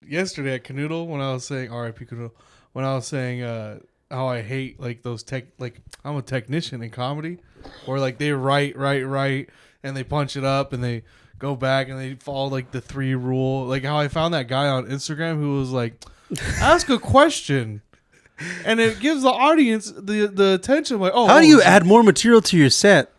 yesterday at Canoodle when I was saying R.I.P. Canoodle when I was saying how I hate like those I'm a technician in comedy where like they write and they punch it up and they go back and they follow like the 3 rule, like how I found that guy on Instagram who was like ask a question and it gives the audience the attention like, oh, how do you add more material to your set?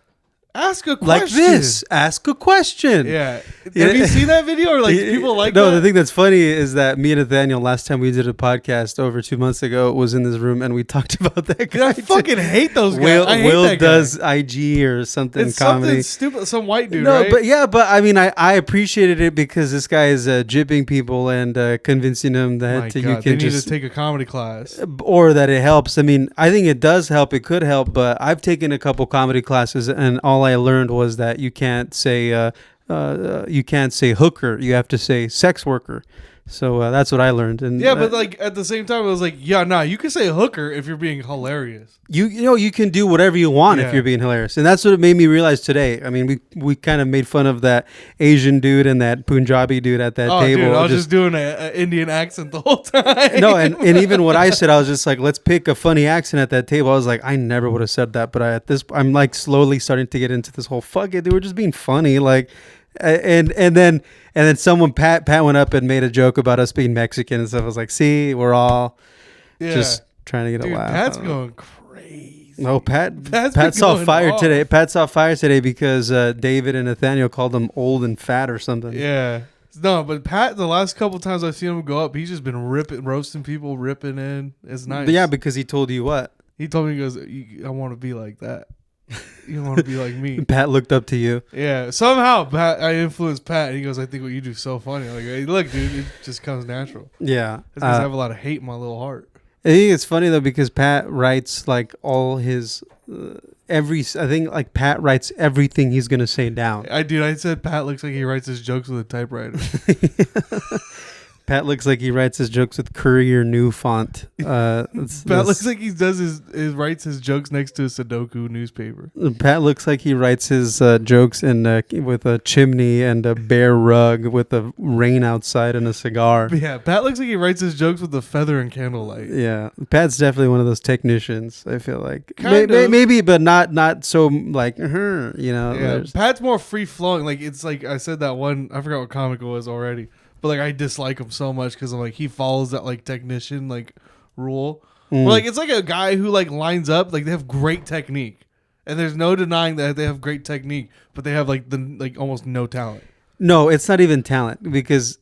Ask a question. Like this. Ask a question. Yeah. Have you seen that video or like people like no, that? the thing that's funny is that me and Nathaniel, last time we did a podcast over 2 months ago, was in this room and we talked about that guy. I fucking hate those guys. I hate Will that guy. does IG or something it's comedy. Something stupid. Some white dude, no, right? but I mean, I appreciated it because this guy is jipping people and convincing them that you can they need just to take a comedy class. or that it helps. I mean, I think it does help. It could help, but I've taken a couple comedy classes and all I learned was that you can't say hooker. You have to say sex worker. So that's what I learned. And yeah, but like at the same time, I was like, yeah, nah, you can say hooker if you're being hilarious. You know you can do whatever you want if you're being hilarious, and that's what it made me realize today. I mean, we kind of made fun of that Asian dude and that Punjabi dude at that table. Dude, I was just doing an Indian accent the whole time. No, and even what I said, I was just like, let's pick a funny accent at that table. I was like, I never would have said that, but I'm like slowly starting to get into this whole fuck it, dude. We're just being funny, like. And then someone Pat went up and made a joke about us being Mexican and stuff. I was like, see, we're all just trying to get a laugh. Pat's going crazy. No, Pat saw fire today. Pat saw fire today because David and Nathaniel called him old and fat or something. Yeah. No, but Pat, the last couple times I've seen him go up, he's just been roasting people, ripping in. It's nice. But yeah, because he told you what? He told me, he goes, I want to be like that. You want to be like me. Pat looked up to you. Yeah. Somehow I influenced Pat. And he goes, I think what you do is so funny. I'm like, hey, look, dude, it just comes natural. Yeah. It's because I have a lot of hate in my little heart. I think it's funny though because Pat writes like all his I think like Pat writes everything he's gonna say down. I said Pat looks like he writes his jokes with a typewriter. Pat looks like he writes his jokes with Courier New font. Pat looks like he does writes his jokes next to a Sudoku newspaper. Pat looks like he writes his jokes with a chimney and a bare rug with the rain outside and a cigar. Yeah, Pat looks like he writes his jokes with a feather and candlelight. Yeah, Pat's definitely one of those technicians. I feel like maybe, but not so like her. You know, yeah, Pat's more free flowing. Like it's like I said that one. I forgot what comic it was already. But like I dislike him so much because I'm like he follows that like technician like rule. Well, like it's like a guy who like lines up like they have great technique, and there's no denying that they have great technique, but they have like almost no talent. No, it's not even talent because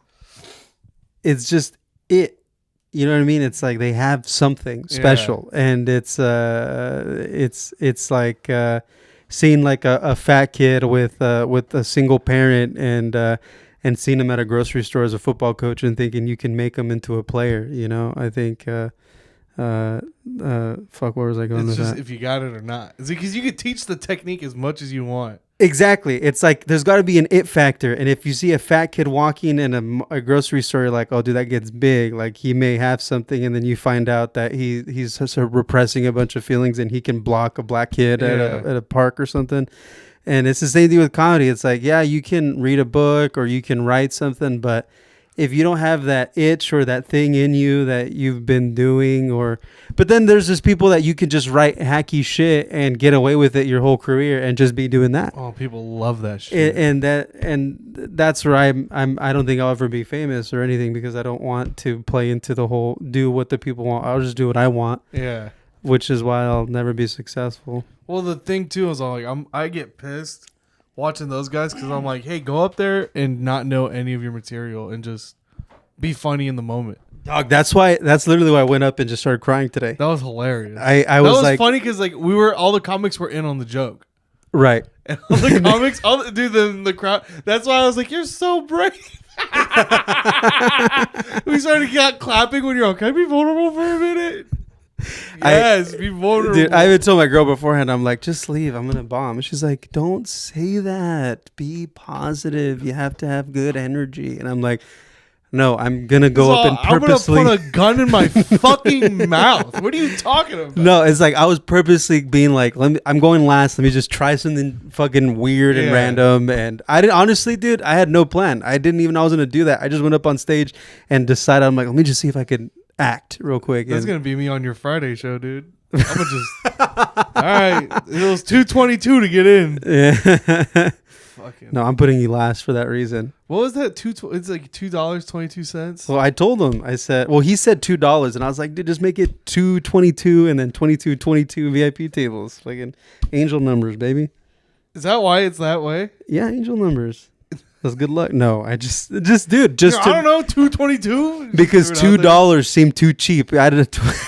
it's just it. You know what I mean? It's like they have something special, and it's like seeing like a fat kid with a single parent and seeing him at a grocery store as a football coach and thinking you can make him into a player, you know? I think, fuck, where was I going with that? If you got it or not. It's because you could teach the technique as much as you want. Exactly. It's like there's got to be an it factor. And if you see a fat kid walking in a grocery store, you're like, oh, dude, that gets big. Like he may have something. And then you find out that he's sort of repressing a bunch of feelings and he can block a black kid at a park or something. And it's the same thing with comedy. It's like, yeah, you can read a book or you can write something, but if you don't have that itch or that thing in you that you've been doing, but then there's just people that you can just write hacky shit and get away with it your whole career and just be doing that. Oh, people love that shit. And that's where I don't think I'll ever be famous or anything because I don't want to play into the whole do what the people want. I'll just do what I want. Yeah. Which is why I'll never be successful. Well, the thing too is I get pissed watching those guys because I'm like, hey, go up there and not know any of your material and just be funny in the moment. Dog, that's literally why I went up and just started crying today. That was hilarious. I was like, funny because like all the comics were in on the joke, right? And all the comics, the crowd. That's why I was like, you're so brave. We started clapping when you're like, can I be vulnerable for a minute? Yes, be vulnerable. Dude, I even told my girl beforehand, I'm like, just leave. I'm going to bomb. And she's like, don't say that. Be positive. You have to have good energy. And I'm like, No, I'm gonna go up and purposely. I'm gonna put a gun in my fucking mouth. What are you talking about? No, it's like I was purposely being like, I'm going last. Let me just try something fucking weird and random. And I didn't, honestly, dude, I had no plan. I didn't even know I was gonna do that. I just went up on stage and decided, I'm like, let me just see if I could act real quick. That's gonna be me on your Friday show, dude. I'm gonna just. All right, it was $2.22 to get in. Yeah. No, I'm putting you last for that reason. What was that? It's like $2.22. Well, I told him. I said, well, he said $2, and I was like, dude, just make it $2.22 and then 22 VIP tables, fucking angel numbers, baby. Is that why it's that way? Yeah, angel numbers. That's good luck. No, I just dude, I don't know, $2.22 because $2 seemed too cheap. I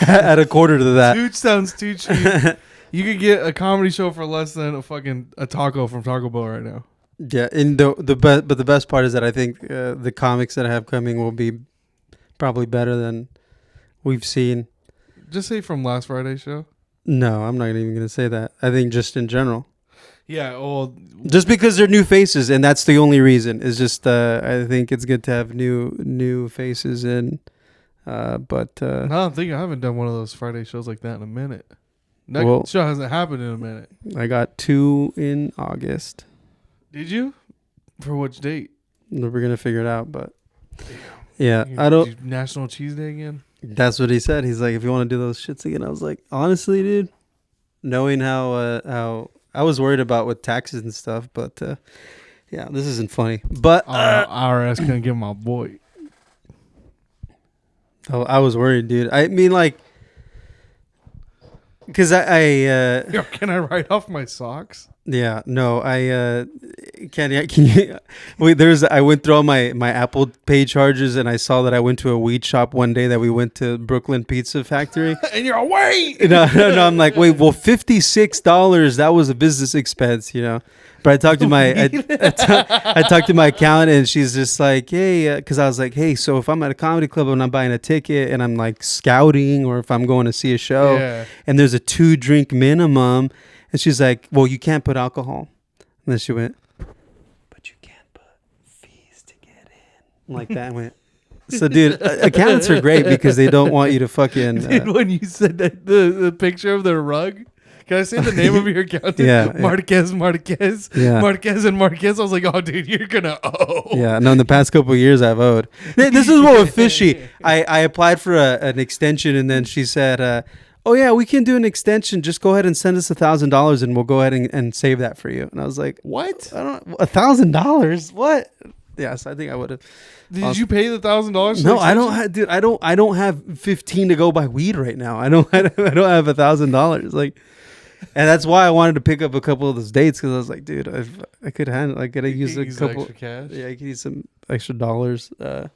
add a quarter to that. Dude sounds too cheap. You could get a comedy show for less than a taco from Taco Bell right now. Yeah, and but the best part is that I think the comics that I have coming will be probably better than we've seen. Just say from last Friday's show. No, I'm not even gonna say that. I think just in general. Yeah, well, just because they're new faces, and that's the only reason. Is just I think it's good to have new faces in. But I don't think I haven't done one of those Friday shows like that in a minute. Next show hasn't happened in a minute. I got 2 in August. Did you? For which date? We're gonna figure it out, but yeah, I don't. National Cheese Day again? That's what he said. He's like, if you want to do those shits again, I was like, honestly, dude, knowing how I was worried about with taxes and stuff, but yeah, this isn't funny. But IRS couldn't get my boy. Oh, I was worried, dude. I mean, like, because Yo, can I write off my socks? Yeah, no, can you wait? I went through all my Apple Pay charges, and I saw that I went to a weed shop one day that we went to Brooklyn Pizza Factory. And you're wait. No, I'm like, wait, well, $56, that was a business expense, you know. But I talked to I talked to my accountant, and she's just like, hey, because I was like, hey, so if I'm at a comedy club and I'm buying a ticket and I'm like scouting, or if I'm going to see a show, and there's a 2-drink minimum. And she's like, well, you can't put alcohol. And then she went, but you can't put fees to get in. Like that went. So, dude, accountants are great because they don't want you to fucking. Dude, when you said that, the picture of the rug, can I say the name of your accountant? Yeah. Marquez. Yeah. Marquez and Marquez. I was like, oh, dude, you're going to owe. Yeah. No, in the past couple of years, I've owed. This is what was fishy. I applied for an extension, and then she said, oh yeah, we can do an extension. Just go ahead and send us $1,000, and we'll go ahead and save that for you. And I was like, what? I don't $1,000? What? Yes, I think I would have. Did you pay the $1,000? No, I don't. Dude, I don't have 15 to go buy weed right now. I don't have $1,000. Like, and that's why I wanted to pick up a couple of those dates, because I was like, dude, I could handle. I could use a couple extra cash. Yeah, I could use some extra dollars. I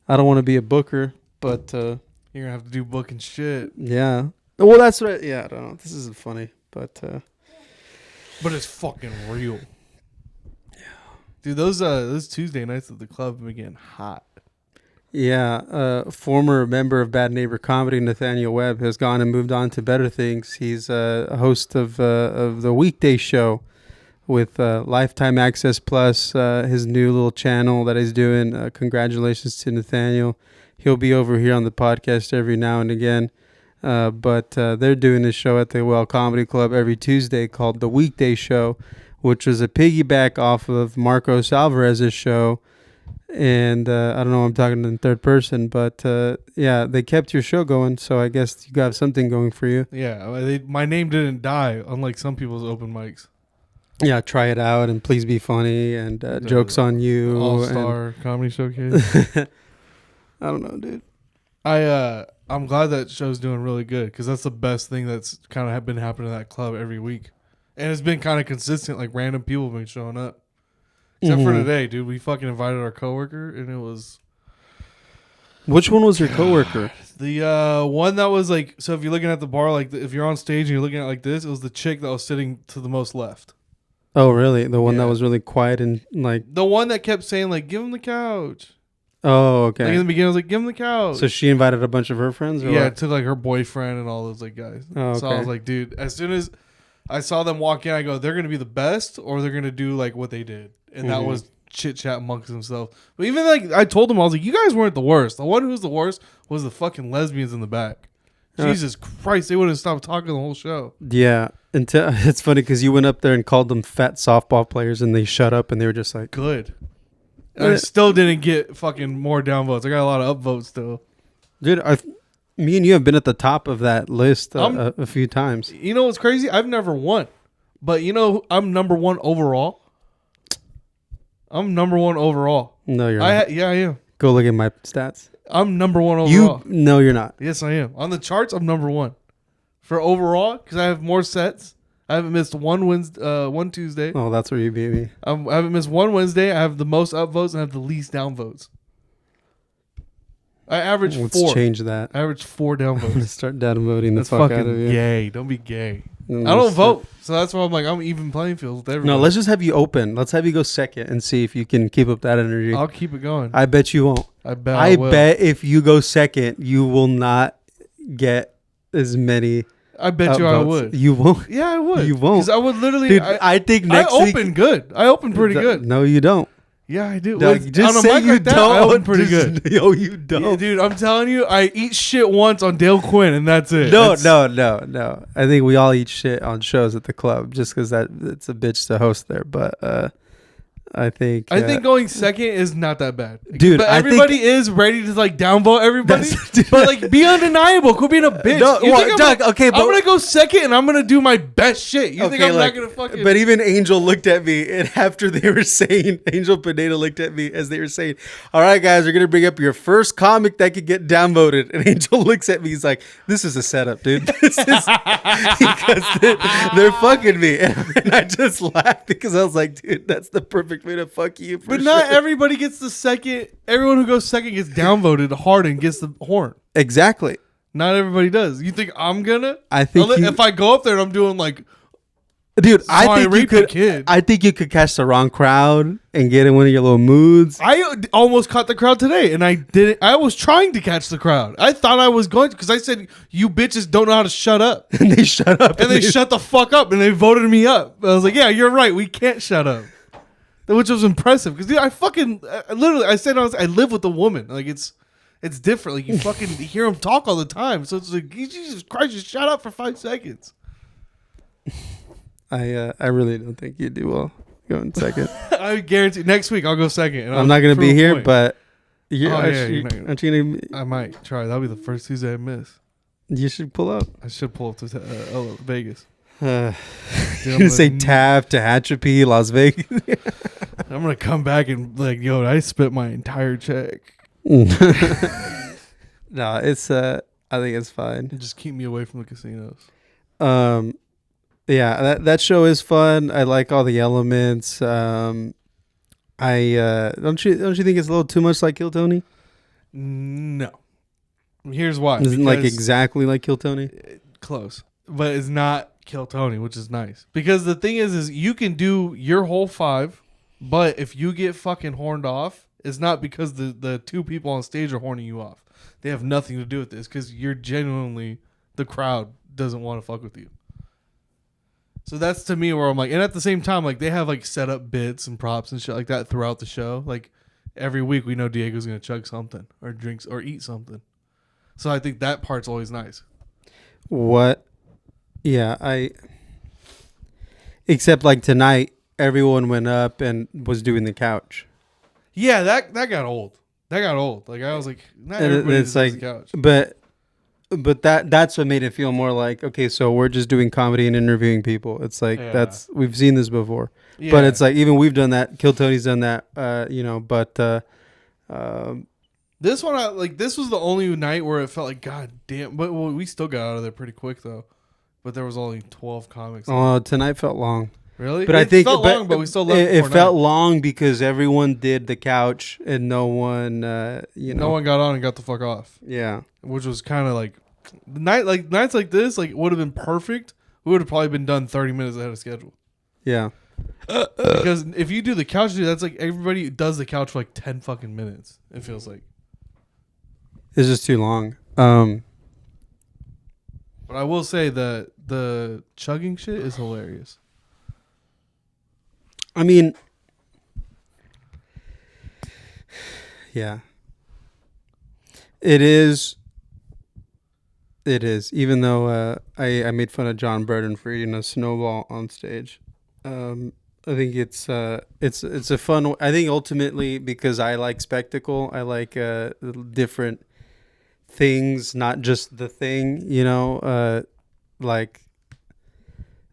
don't want to be a booker, but you're gonna have to do booking shit. Yeah. Well, that's what. I don't know. This isn't funny, but it's fucking real. Yeah, dude. Those Tuesday nights at the club have been getting hot. Yeah, former member of Bad Neighbor Comedy, Nathaniel Webb, has gone and moved on to better things. He's a host of the weekday show with Lifetime Access Plus, his new little channel that he's doing. Congratulations to Nathaniel. He'll be over here on the podcast every now and again. But they're doing this show at the Well Comedy Club every Tuesday called The Weekday Show, which was a piggyback off of Marcos Alvarez's show. And I don't know, I'm talking in third person, but yeah, they kept your show going, so I guess you got something going for you. Yeah, my name didn't die, unlike some people's open mics. Yeah, try it out, and please be funny, and jokes on you. All-star comedy showcase. I don't know, dude. I'm glad that show's doing really good, because that's the best thing that's kind of been happening in that club every week. And it's been kind of consistent, like random people have been showing up. Except for today, dude. We fucking invited our coworker, and it was... Which one was your coworker? The one that was like... So if you're looking at the bar, like if you're on stage and you're looking at it like this, it was the chick that was sitting to the most left. Oh, really? The one that was really quiet and like... The one that kept saying, like, give him the couch. Oh, okay. Like in the beginning, I was like, give him the couch. So she invited a bunch of her friends? Or yeah, what? it took like her boyfriend and all those like guys. Oh, okay. So I was like, dude, as soon as I saw them walk in, I go, they're going to be the best, or they're going to do like what they did. And that was chit chat amongst themselves. But even like I told them, I was like, you guys weren't the worst. The one who was the worst was the fucking lesbians in the back. Jesus Christ, they wouldn't stop talking the whole show. Yeah, it's funny because you went up there and called them fat softball players, and they shut up, and they were just like, good. And I still didn't get fucking more downvotes. I got a lot of upvotes still. Dude, me and you have been at the top of that list a few times. You know what's crazy? I've never won. But you know, I'm number one overall. I'm number one overall. No, you're not. Yeah, I am. Go look at my stats. I'm number one overall. No, you're not. Yes, I am. On the charts, I'm number one. For overall, because I have more sets. I haven't missed one Tuesday. Oh, that's where you beat me. I haven't missed one Wednesday. I have the most upvotes and I have the least downvotes. I average 4. Let's change that. I average 4 downvotes. I'm gonna start downvoting the That's fuck fucking out of you. gay. Don't be gay. I don't vote, so that's why I'm like I'm even playing field with everybody. No, let's just have you open. Let's have you go second and see if you can keep up that energy. I'll keep it going. I bet you won't. I bet if you go second, you will not get as many. I bet you I would. You won't. Yeah, I would. You won't. Because I would literally. Dude, I think next week. I open good. I open pretty good. No, you don't. Yeah, I do. Doug, just say you don't. I open pretty good. No, you don't. Yeah, dude, I'm telling you, I eat shit once on Dale Quinn, and that's it. No. I think we all eat shit on shows at the club just because it's a bitch to host there. But I think going second is not that bad, dude. But everybody is ready to like downvote everybody, but like be undeniable. Quit being a bitch. No, Doug, okay, but I'm gonna go second and I'm gonna do my best shit. You think I'm not gonna fucking? But even Angel looked at me, and after they were saying, Angel Pineda looked at me as they were saying, "All right, guys, we're gonna bring up your first comic that could get downvoted." And Angel looks at me, he's like, "This is a setup, dude. This is because they're fucking me." And I just laughed because I was like, "Dude, that's the perfect way to fuck you." But not everybody gets the second. Everyone who goes second gets downvoted hard and gets the horn. Exactly. Not everybody does. You think I'm gonna? I think if I go up there and I'm doing like, dude, I think you could. Kid. I think you could catch the wrong crowd and get in one of your little moods. I almost caught the crowd today, and I didn't. I was trying to catch the crowd. I thought I was going to, because I said, "You bitches don't know how to shut up," and they shut up, and they shut the fuck up, and they voted me up. I was like, "Yeah, you're right. We can't shut up." Which was impressive because literally I said I live with a woman. Like it's different. Like you fucking hear them talk all the time. So it's like, Jesus Christ, just shut up for 5 seconds. I really don't think you do well going second. I guarantee next week I'll go second. And I'm not gonna be here, but aren't you gonna? I might try. That'll be the first Tuesday I miss. You should pull up. I should pull up to Vegas. You're gonna say Taft, Tehachapi, Las Vegas. I'm gonna come back and like, yo, I spent my entire check. No, it's I think it's fine. Just keep me away from the casinos. Yeah, that show is fun. I like all the elements. I don't you think it's a little too much like Kill Tony? No. Here's why. Isn't like exactly like Kill Tony? Close, but it's not Kill Tony, which is nice because the thing is you can do your whole 5, but if you get fucking horned off, it's not because the 2 people on stage are horning you off. They have nothing to do with this because you're genuinely, the crowd doesn't want to fuck with you. So that's to me where I'm like, and at the same time, like they have like set up bits and props and shit like that throughout the show. Like every week we know Diego's gonna chug something or drinks or eat something. So I think that part's always nice. What? Yeah, except like tonight, everyone went up and was doing the couch. Yeah, that got old. That got old. Like I was like, not everybody does the couch. But that's what made it feel more like, okay, so we're just doing comedy and interviewing people. It's like we've seen this before. Yeah. But it's like even we've done that. Kill Tony's done that. But this one, this was the only night where it felt like, God damn. But we still got out of there pretty quick though. But there was only 12 comics. Oh, tonight felt long. Really? But I think felt long, but we still left. It felt long because everyone did the couch and no one, no one got on and got the fuck off. Yeah, which was kind of like nights like this, like would have been perfect. We would have probably been done 30 minutes ahead of schedule. Yeah, because if you do the couch, dude, that's like everybody does the couch for like 10 fucking minutes. It feels like it's just too long. But I will say that the chugging shit is hilarious. I mean, Yeah. It is. It is. Even though I made fun of John Burton for eating a snowball on stage. I think it's a fun. I think ultimately because I like spectacle, I like different things, not just the thing. Like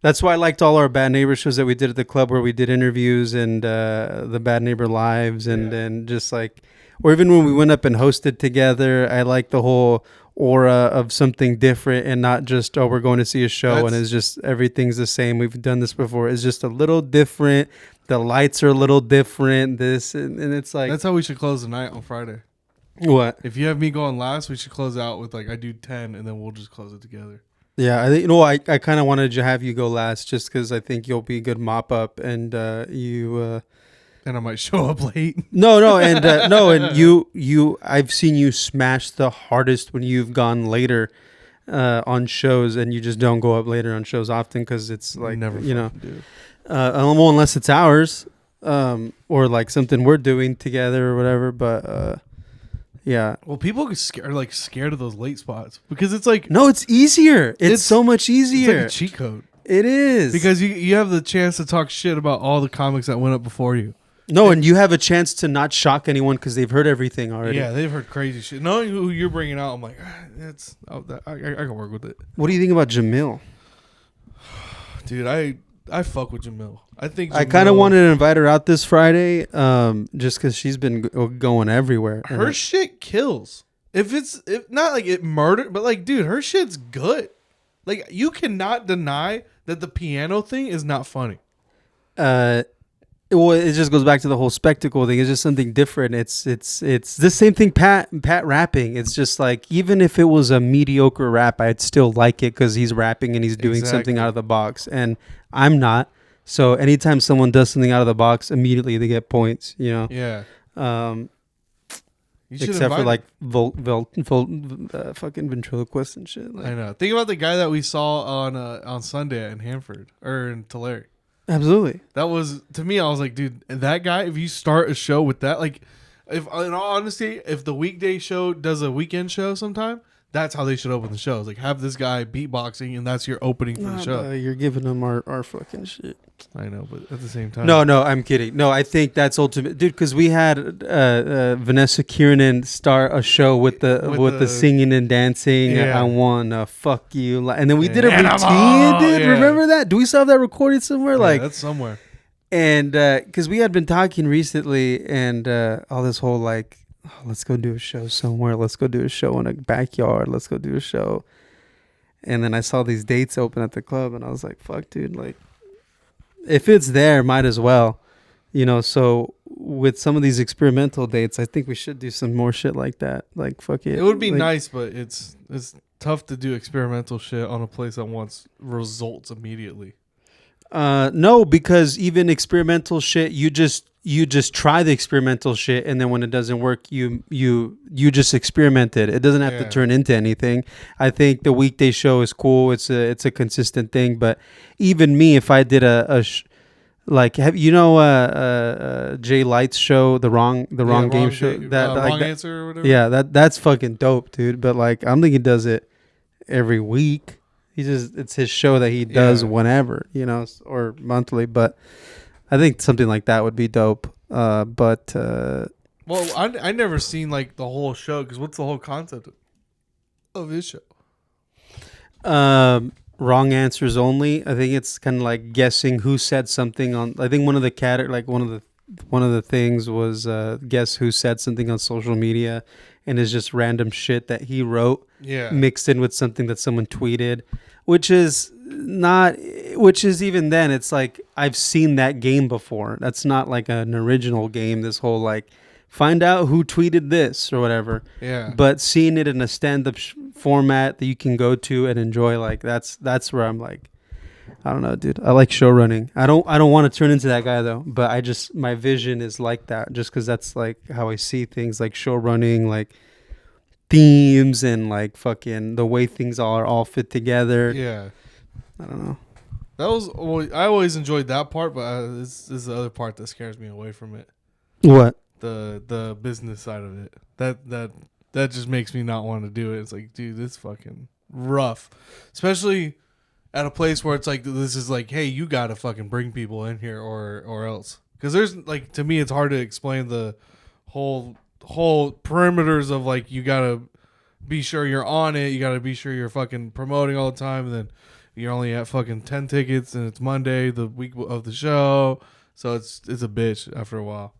that's why I liked all our Bad Neighbor shows that we did at the club where we did interviews and the Bad Neighbor lives and just like, or even when we went up and hosted together, I like the whole aura of something different and not just, oh, we're going to see a show and it's just everything's the same. We've done this before. It's just a little different. The lights are a little different. This and it's like, that's how we should close the night on Friday. What? If you have me going last, we should close out with like I do 10 and then we'll just close it together. Yeah, I kind of wanted to have you go last just because I think you'll be a good mop up and you. And I might show up late. No, and you. I've seen you smash the hardest when you've gone later on shows, and you just don't go up later on shows often because it's like never, do. Unless it's ours, or like something we're doing together or whatever. But yeah. Well, people are scared of those late spots because it's like no, it's easier. It's so much easier. It's like a cheat code. It is because you have the chance to talk shit about all the comics that went up before you. No, and you have a chance to not shock anyone because they've heard everything already. Yeah, they've heard crazy shit. Knowing who you're bringing out, I'm like, I can work with it. What do you think about Jamil? Dude, I fuck with Jamil. I think I kind of wanted to invite her out this Friday, just because she's been going everywhere. Her shit kills. If not like it murdered, but like, dude, her shit's good. Like, you cannot deny that the piano thing is not funny. Well, it just goes back to the whole spectacle thing. It's just something different. It's the same thing. Pat rapping. It's just like even if it was a mediocre rap, I'd still like it because he's rapping and he's doing something out of the box, and I'm not. So anytime someone does something out of the box, immediately they get points. Yeah. Except for like fucking ventriloquist and shit. Like. I know. Think about the guy that we saw on Sunday in Hanford or in Tulare. Absolutely. That was, to me, I was like, dude, that guy, if you start a show with that, like, if in all honesty, if the weekday show does a weekend show sometime, that's how they should open the show. It's like, have this guy beatboxing, and that's your opening for the show. You're giving them our fucking shit. I know, but at the same time. No, I'm kidding. No, I think that's ultimate. Dude, because we had Vanessa Kiernan start a show with the singing and dancing. Yeah. I wanna fuck you. And then we did a routine, dude. Yeah. Remember that? Do we still have that recorded somewhere? Yeah, like that's somewhere. And because we had been talking recently and all this whole like, oh, let's go do a show somewhere. Let's go do a show in a backyard. Let's go do a show. And then I saw these dates open at the club and I was like, fuck, dude, like, if it's there, might as well, so with some of these experimental dates, I think we should do some more shit like that. Like, fuck it. It would be nice, but it's tough to do experimental shit on a place that wants results immediately. No, because even experimental shit, you just try the experimental shit, and then when it doesn't work, you just experiment it. It doesn't have to turn into anything. I think the weekday show is cool. It's a consistent thing. But even me, if I did Jay Light's show, the wrong game show, wrong answer or whatever. Yeah, that's fucking dope, dude. But like, I don't think he does it every week. It's his show that he does whenever, or monthly. But I think something like that would be dope. Well, I never seen like the whole show because what's the whole concept of his show? Wrong answers only. I think it's kind of like guessing who said something on. I think one of the things was guess who said something on social media, and it's just random shit that he wrote, mixed in with something that someone tweeted, which is even then it's like I've seen that game before. That's not like an original game. This whole like find out who tweeted this or whatever. Yeah. But seeing it in a stand-up format that you can go to and enjoy, like that's where I'm like, I don't know, dude. I like show running. I don't want to turn into that guy though. But my vision is like that, just because that's like how I see things, like show running, like themes and like fucking the way things are all fit together. Yeah. I don't know. I always enjoyed that part, but this is the other part that scares me away from it. What? the business side of it. That just makes me not want to do it. It's like, dude, this fucking rough, especially at a place where it's like this is like, hey, you gotta fucking bring people in here or else. Because there's like, to me, it's hard to explain the whole perimeters of like, you gotta be sure you're on it. You gotta be sure you're fucking promoting all the time, and then you're only at fucking 10 tickets, and it's Monday, the week of the show, so it's a bitch after a while.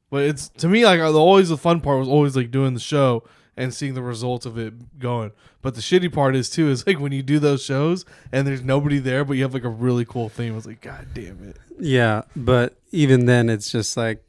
But it's, to me, like, always the fun part was always like doing the show and seeing the results of it going. But the shitty part is too is like when you do those shows and there's nobody there, but you have like a really cool theme. It's like, God damn it. Yeah, but even then, it's just like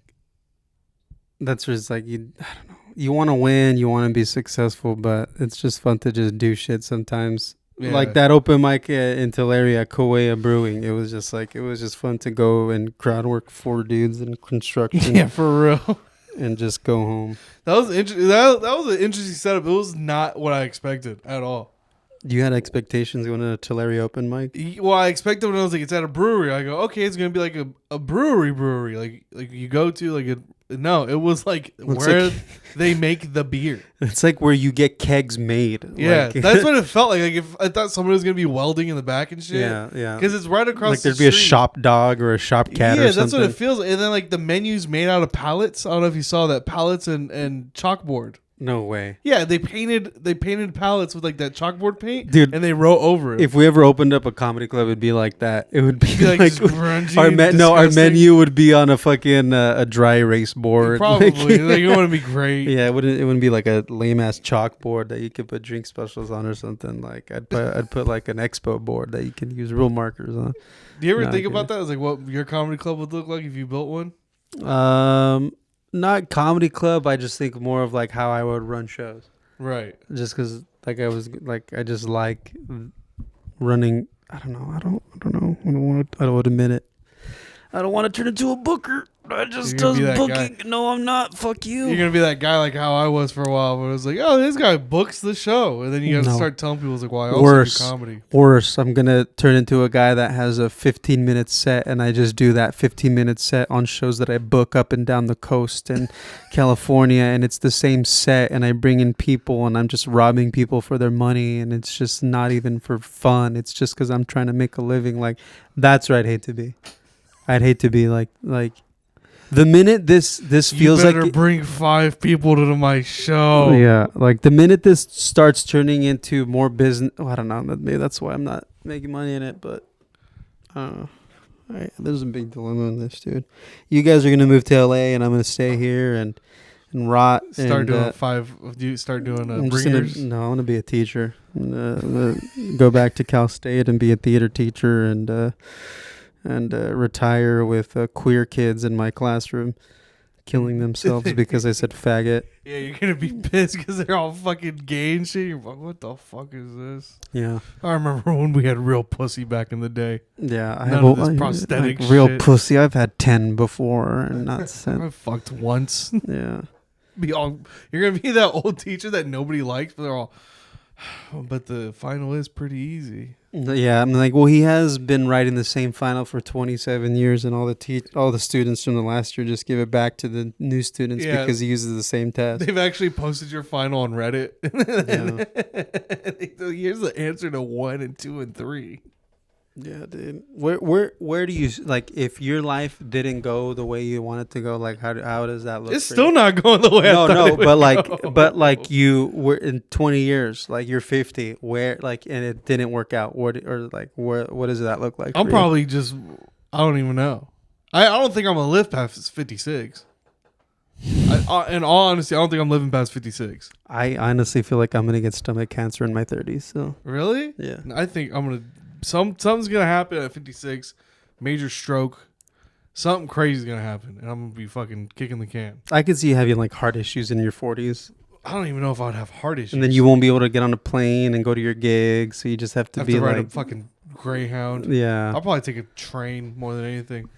that's just like I don't know. You want to win, you want to be successful, but it's just fun to just do shit sometimes. Yeah. Like that open mic in Tulare at Kauea Brewing. It was just fun to go and crowd work 4 dudes in construction. Yeah, for real. And just go home. That was that was an interesting setup. It was not what I expected at all. You had expectations going to a Tulare open mic? Well, I expected when I was like, it's at a brewery. I go, okay, it's gonna be like a brewery, like you go to like a. No, it was like where like, they make the beer. It's like where you get kegs made. Yeah, like, that's what it felt like. Like if I thought somebody was gonna be welding in the back and shit. Yeah. Because it's right across. Like the there'd be a shop dog or a shop cat. Yeah, or something. that's what it feels like. And then like the menu's made out of pallets. I don't know if you saw that, pallets and chalkboard. No way. Yeah, they painted pallets with like that chalkboard paint, dude, and they wrote over it. If we ever opened up a comedy club, it'd be like that. It would be like grungy. Our menu would be on a fucking a dry erase board. Probably, like it wouldn't be great. Yeah, it wouldn't be like a lame ass chalkboard that you could put drink specials on or something. Like I'd put like an expo board that you can use real markers on. Do you ever think about that? It's like what your comedy club would look like if you built one. Not comedy club. I just think more of like how I would run shows. Right. Just because like I just like running. I don't know. I don't want to admit it. I don't want to turn into a booker. I just does booking. Guy. No, I'm not. Fuck you. You're gonna be that guy like how I was for a while, but it was like, oh, this guy books the show, and then you have to start telling people, it's like, well, I also do comedy. Worse. I'm gonna turn into a guy that has a 15-minute set, and I just do that 15-minute set on shows that I book up and down the coast in California, and it's the same set, and I bring in people, and I'm just robbing people for their money, and it's just not even for fun. It's just because I'm trying to make a living. Like that's where I'd hate to be. I'd hate to be like. The minute this feels like... You better bring 5 people to my show. Yeah, like the minute this starts turning into more business... Oh, I don't know. Maybe that's why I'm not making money in it, but... there's a big dilemma in this, dude. You guys are going to move to LA, and I'm going to stay here and rot. Start doing bringers? I'm going to be a teacher. Go back to Cal State and be a theater teacher and retire with queer kids in my classroom killing themselves because I said faggot. Yeah, you're going to be pissed because they're all fucking gay and shit. You're like, what the fuck is this? Yeah. I remember when we had real pussy back in the day. Yeah. I None of this prosthetic real shit. Pussy. I've had 10 before and not sent. I fucked once. Yeah. You're going to be that old teacher that nobody likes, but they're all... But the final is pretty easy. Yeah, I'm like, well, he has been writing the same final for 27 years, and all the students from the last year just give it back to the new students because he uses the same test. They've actually posted your final on Reddit. Here's the answer to 1 and 2 and 3. Yeah, dude. Where do you like if your life didn't go the way you want it to go? Like how does that look? It's still not going the way I thought it would but like you were in 20 years, like you're 50, where like and it didn't work out. What does that look like? I'm probably just I don't even know. I don't think I'm gonna live past 56. In all honesty, I don't think I'm living past 56. I honestly feel like I'm gonna get stomach cancer in my 30s. So really, yeah, I think I'm gonna. Something's gonna happen at 56, major stroke, something crazy is gonna happen, and I'm gonna be fucking kicking the can. I could see you having like heart issues in your 40s. I don't even know if I'd have heart issues. And then you won't be able to get on a plane and go to your gigs, so you just have to ride a fucking Greyhound. Yeah, I'll probably take a train more than anything.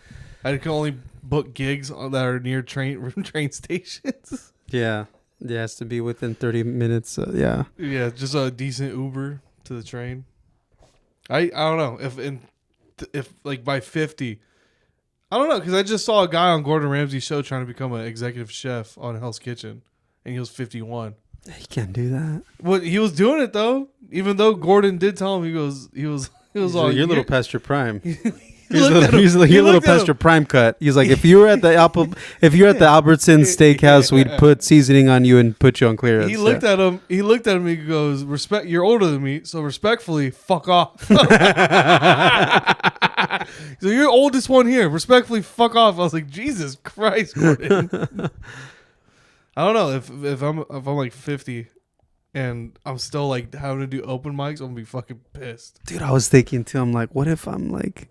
I can only book gigs that are near train stations. Yeah, it has to be within 30 minutes. Yeah, just a decent Uber to the train. I don't know if like by 50, I don't know, because I just saw a guy on Gordon Ramsay's show trying to become an executive chef on Hell's Kitchen, and he was 51. He can't do that. Well, he was doing it though, even though Gordon did tell him. He was He's all like, you're a little past your prime. He's He's a little past your prime cut. He's like, if you were at the Albertsons Steakhouse, we'd put seasoning on you and put you on clearance. He looked at him. He looked at him. He goes, "Respect. You're older than me, so respectfully, fuck off." So you're oldest one here. Respectfully, fuck off. I was like, Jesus Christ, Gordon. I don't know if I'm like 50 and I'm still like having to do open mics, I'm gonna be fucking pissed. Dude, I was thinking too. I'm like, what if I'm like,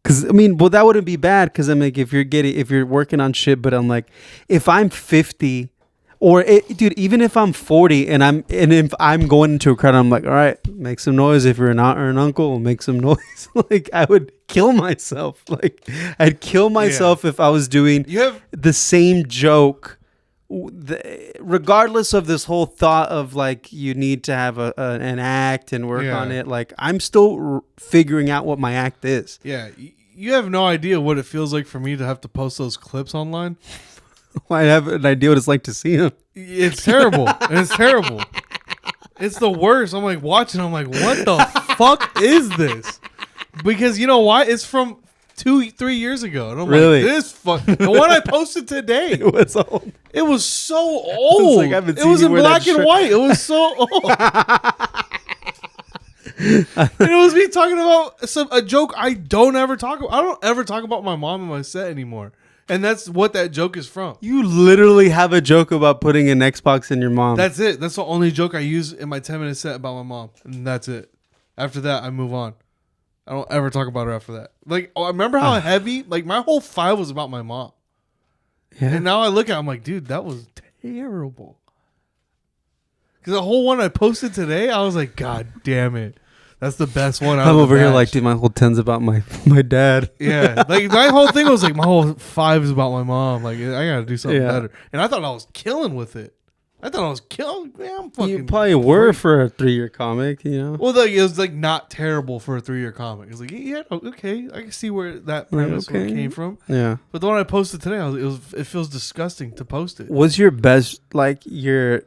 because I mean, well, that wouldn't be bad because I'm like, if you're working on shit, but I'm like, if I'm 50, dude, even if I'm 40 and if I'm going into a crowd, I'm like, all right, make some noise. If you're an aunt or an uncle, make some noise. Like I would kill myself. Like I'd kill myself if I was doing the same joke. Regardless of this whole thought of like you need to have an act and work on it, like I'm still figuring out what my act is. Yeah, you have no idea what it feels like for me to have to post those clips online. I have an idea what it's like to see them. It's terrible. It's terrible. It's the worst. I'm like watching. I'm like, what the fuck is this? Because you know why? It's from 2-3 years ago. And I'm really? Like, this fuck. The one I posted today. It was old. It was so old. It was in black and white. It was so old. And it was me talking about a joke I don't ever talk about. I don't ever talk about my mom in my set anymore. And that's what that joke is from. You literally have a joke about putting an Xbox in your mom. That's it. That's the only joke I use in my 10-minute set about my mom. And that's it. After that, I move on. I don't ever talk about her after that. Like, I remember how heavy, like, my whole file was about my mom. Yeah. And now I look at it, I'm like, dude, that was terrible. Because the whole one I posted today, I was like, God damn it. That's the best one. I'm over here like, dude, my whole 10's about my dad. Yeah. Like, my whole thing was like, my whole 5 is about my mom. Like, I got to do something better. And I thought I was killing with it. I thought I was killing. Man, I'm fucking. You probably were for a 3-year comic, you know. Well, like, it was like not terrible for a 3-year comic. It was like, yeah, okay, I can see where that premise came from. Yeah. But the one I posted today, it feels disgusting to post it. What's your best, like your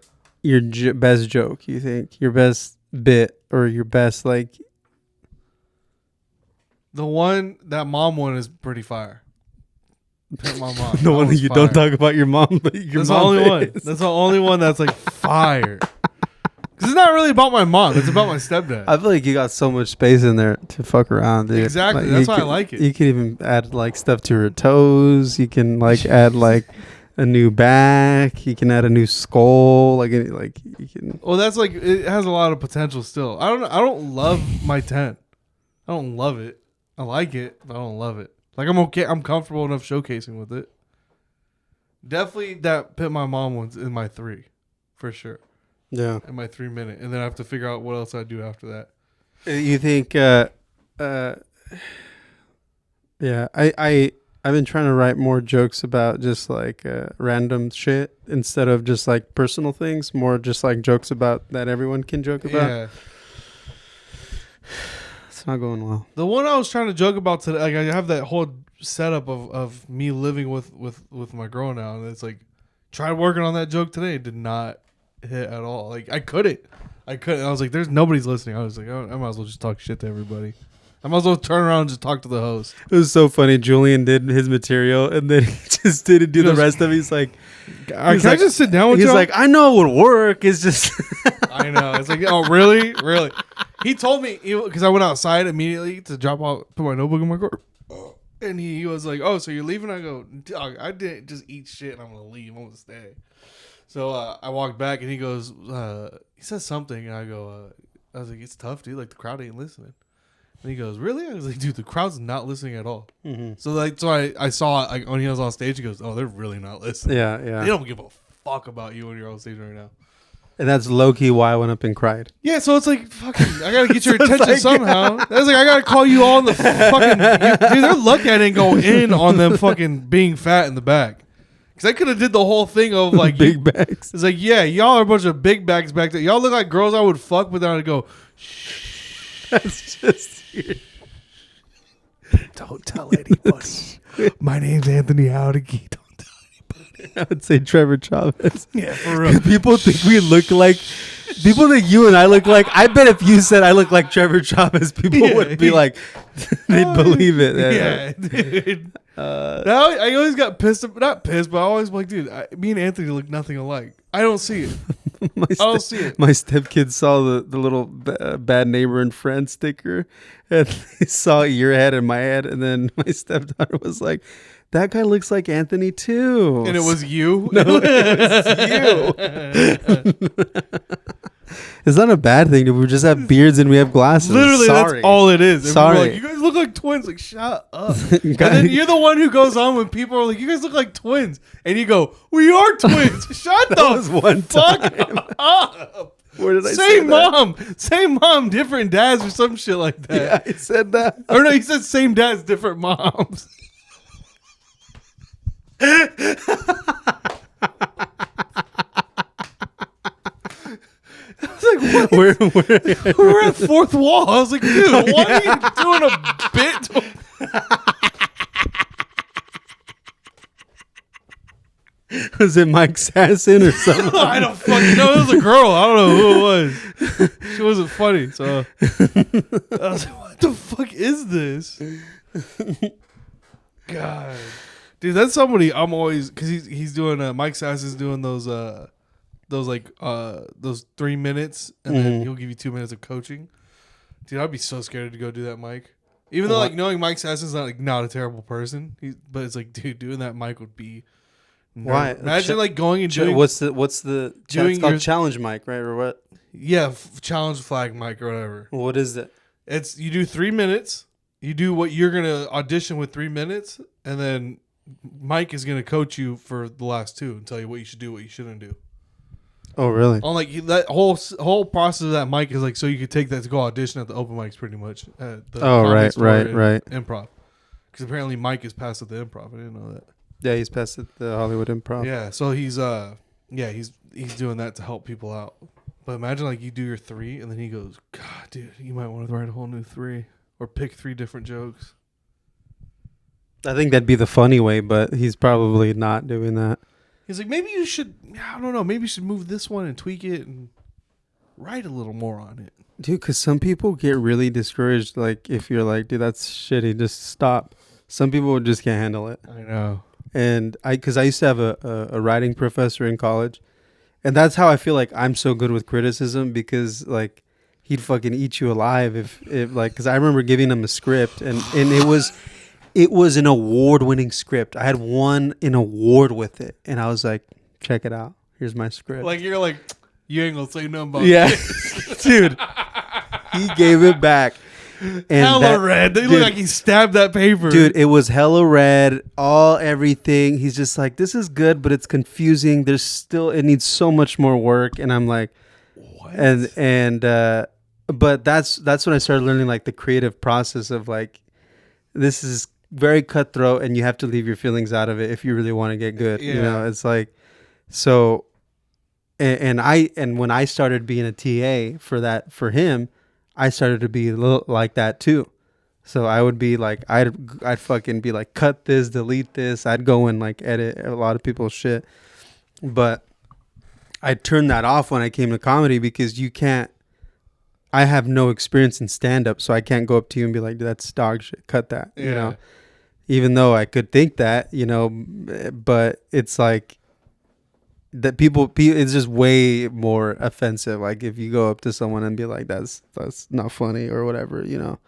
best joke? You think your best bit or your best like? The mom one is pretty fire. Pit my mom. The one that you don't talk about your mom, but your that's mom the only one. That's the only one that's like fire. Because it's not really about my mom. It's about my stepdad. I feel like you got so much space in there to fuck around, dude. Exactly. Like, that's why I like it. You can even add like stuff to her toes. You can like add like a new back. You can add a new skull. Like you can. Well, that's like it has a lot of potential still. I don't love my 10. I don't love it. I like it, but I don't love it. Like, I'm okay. I'm comfortable enough showcasing with it. Definitely that Pit My Mom one's in my 3. For sure. Yeah. In my 3-minute. And then I have to figure out what else I do after that. You think, yeah, I've been trying to write more jokes about just like random shit instead of just like personal things. More just like jokes about that everyone can joke about. Yeah. It's not going well. The one I was trying to joke about today, like I have that whole setup of me living with my girl now, and it's like tried working on that joke today. It did not hit at all. Like I couldn't. I was like, there's nobody's listening. I was like, oh, I might as well just talk shit to everybody. I might as well turn around and just talk to the host. It was so funny. Julian did his material, and then he just didn't do the rest of it. He's like, I just sit down with you? He's like, I know it would work. It's just... I know. It's like, oh, really? Really? He told me, because I went outside immediately to drop out, put my notebook in my car. And he was like, oh, so you're leaving? I go, dog, I didn't just eat shit and I'm going to leave. I'm going to stay. So I walked back and he goes, he says something. And I go, I was like, it's tough, dude. Like, the crowd ain't listening. And he goes, really? I was like, dude, the crowd's not listening at all. Mm-hmm. So I saw it, like, when he was on stage, he goes, oh, they're really not listening. Yeah. They don't give a fuck about you when you're on stage right now. And that's low-key why I went up and cried. Yeah, so it's like, fucking, I got to get your attention somehow. That's like, I got to call you all in the fucking... Dude, they're looking at it and go in on them fucking being fat in the back. Because I could have did the whole thing of like... big bags. It's like, yeah, y'all are a bunch of big bags back there. Y'all look like girls I would fuck, but then I'd go, shh. That's just... Don't tell anybody. My name's Anthony Howdy. Don't tell anybody. I would say Trevor Chavez. Yeah, for real. People think we look like. People think you and I look like. I bet if you said I look like Trevor Chavez, people would be like, they'd believe it. Yeah, dude. Now I always got pissed. Not pissed, but I always like, dude. Me and Anthony look nothing alike. I don't see it. I don't see it. My stepkids saw the little bad neighbor and friend sticker, and they saw your head and my head, and then my stepdaughter was like, "That guy looks like Anthony too." And it was you. No, it was you. It's not a bad thing. We just have beards and we have glasses. Literally, that's all it is. And Sorry. like, you guys look like twins. Like, shut up. And then you're the one who goes on when people are like, you guys look like twins. And you go, we are twins. Shut the one fuck up. Where did I say that? Same mom, different dads or some shit like that. Yeah, I said that. Or no, he said same dads, different moms. I was like, what? We're at fourth wall. I was like, dude, why are you doing a bit? Was it Mike Sasson or something? I don't fucking know. It was a girl. I don't know who it was. She wasn't funny. So I was like, what the fuck is this? God. Dude, that's somebody I'm always, because he's doing, Mike Sasson's doing those 3 minutes, and then he'll give you 2 minutes of coaching. Dude, I'd be so scared to go do that, Mike. Even though, like, knowing Mike Sasson's not a terrible person, but it's like, dude, doing that, Mike would be. Why? Imagine like going and doing. What's the? It's called Challenge Mike, right, or what? Yeah, Challenge Flag Mike or whatever. What is it? It's you do 3 minutes. You do what you're gonna audition with 3 minutes, and then Mike is gonna coach you for the last 2 and tell you what you should do, what you shouldn't do. Oh, really? On like that whole process of that Mike is like so you could take that to go audition at the open mics pretty much. At the right. Improv, because apparently Mike is passed at the Improv. I didn't know that. Yeah, he's passed at the Hollywood Improv. Yeah, so he's doing that to help people out. But imagine like you do your 3 and then he goes, God, dude, you might want to write a whole new 3 or pick 3 different jokes. I think that'd be the funny way, but he's probably not doing that. He's like, maybe you should, I don't know, maybe you should move this one and tweak it and write a little more on it. Dude, because some people get really discouraged. Like if you're like, dude, that's shitty, just stop. Some people just can't handle it. I know. And because I used to have a writing professor in college, and that's how I feel like I'm so good with criticism, because like he'd fucking eat you alive if like, because I remember giving him a script and it was an award-winning script. I had won an award with it, and I was like, check it out. Here's my script. Like you're like, you ain't gonna say nothing about it. Dude, he gave it back. And hella red. They look like he stabbed that paper. Dude, it was hella red. Everything. He's just like, this is good, but it's confusing. It needs so much more work. And I'm like, what? But that's when I started learning like the creative process of like, this is very cutthroat, and you have to leave your feelings out of it if you really want to get good. Yeah. You know, it's like, so, and when I started being a TA for him, I started to be a little like that too. So I would be like, I'd fucking be like, cut this, delete this. I'd go and like edit a lot of people's shit. But I turned that off when I came to comedy, because I have no experience in stand up. So I can't go up to you and be like, that's dog shit. Cut that. Yeah. You know, even though I could think that, you know, but it's like, that people it's just way more offensive. Like if you go up to someone and be like, that's not funny or whatever, you know,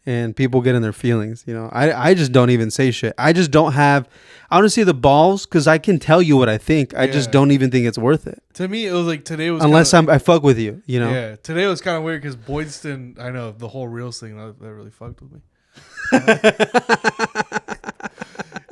and people get in their feelings, you know. I just don't even say shit. I just don't have, I don't see the balls, because I can tell you what I think. I just don't even think it's worth it. To me, it was like today was unless I fuck with you, you know. Yeah, today was kind of weird because Boydston, I know the whole Reels thing that really fucked with me.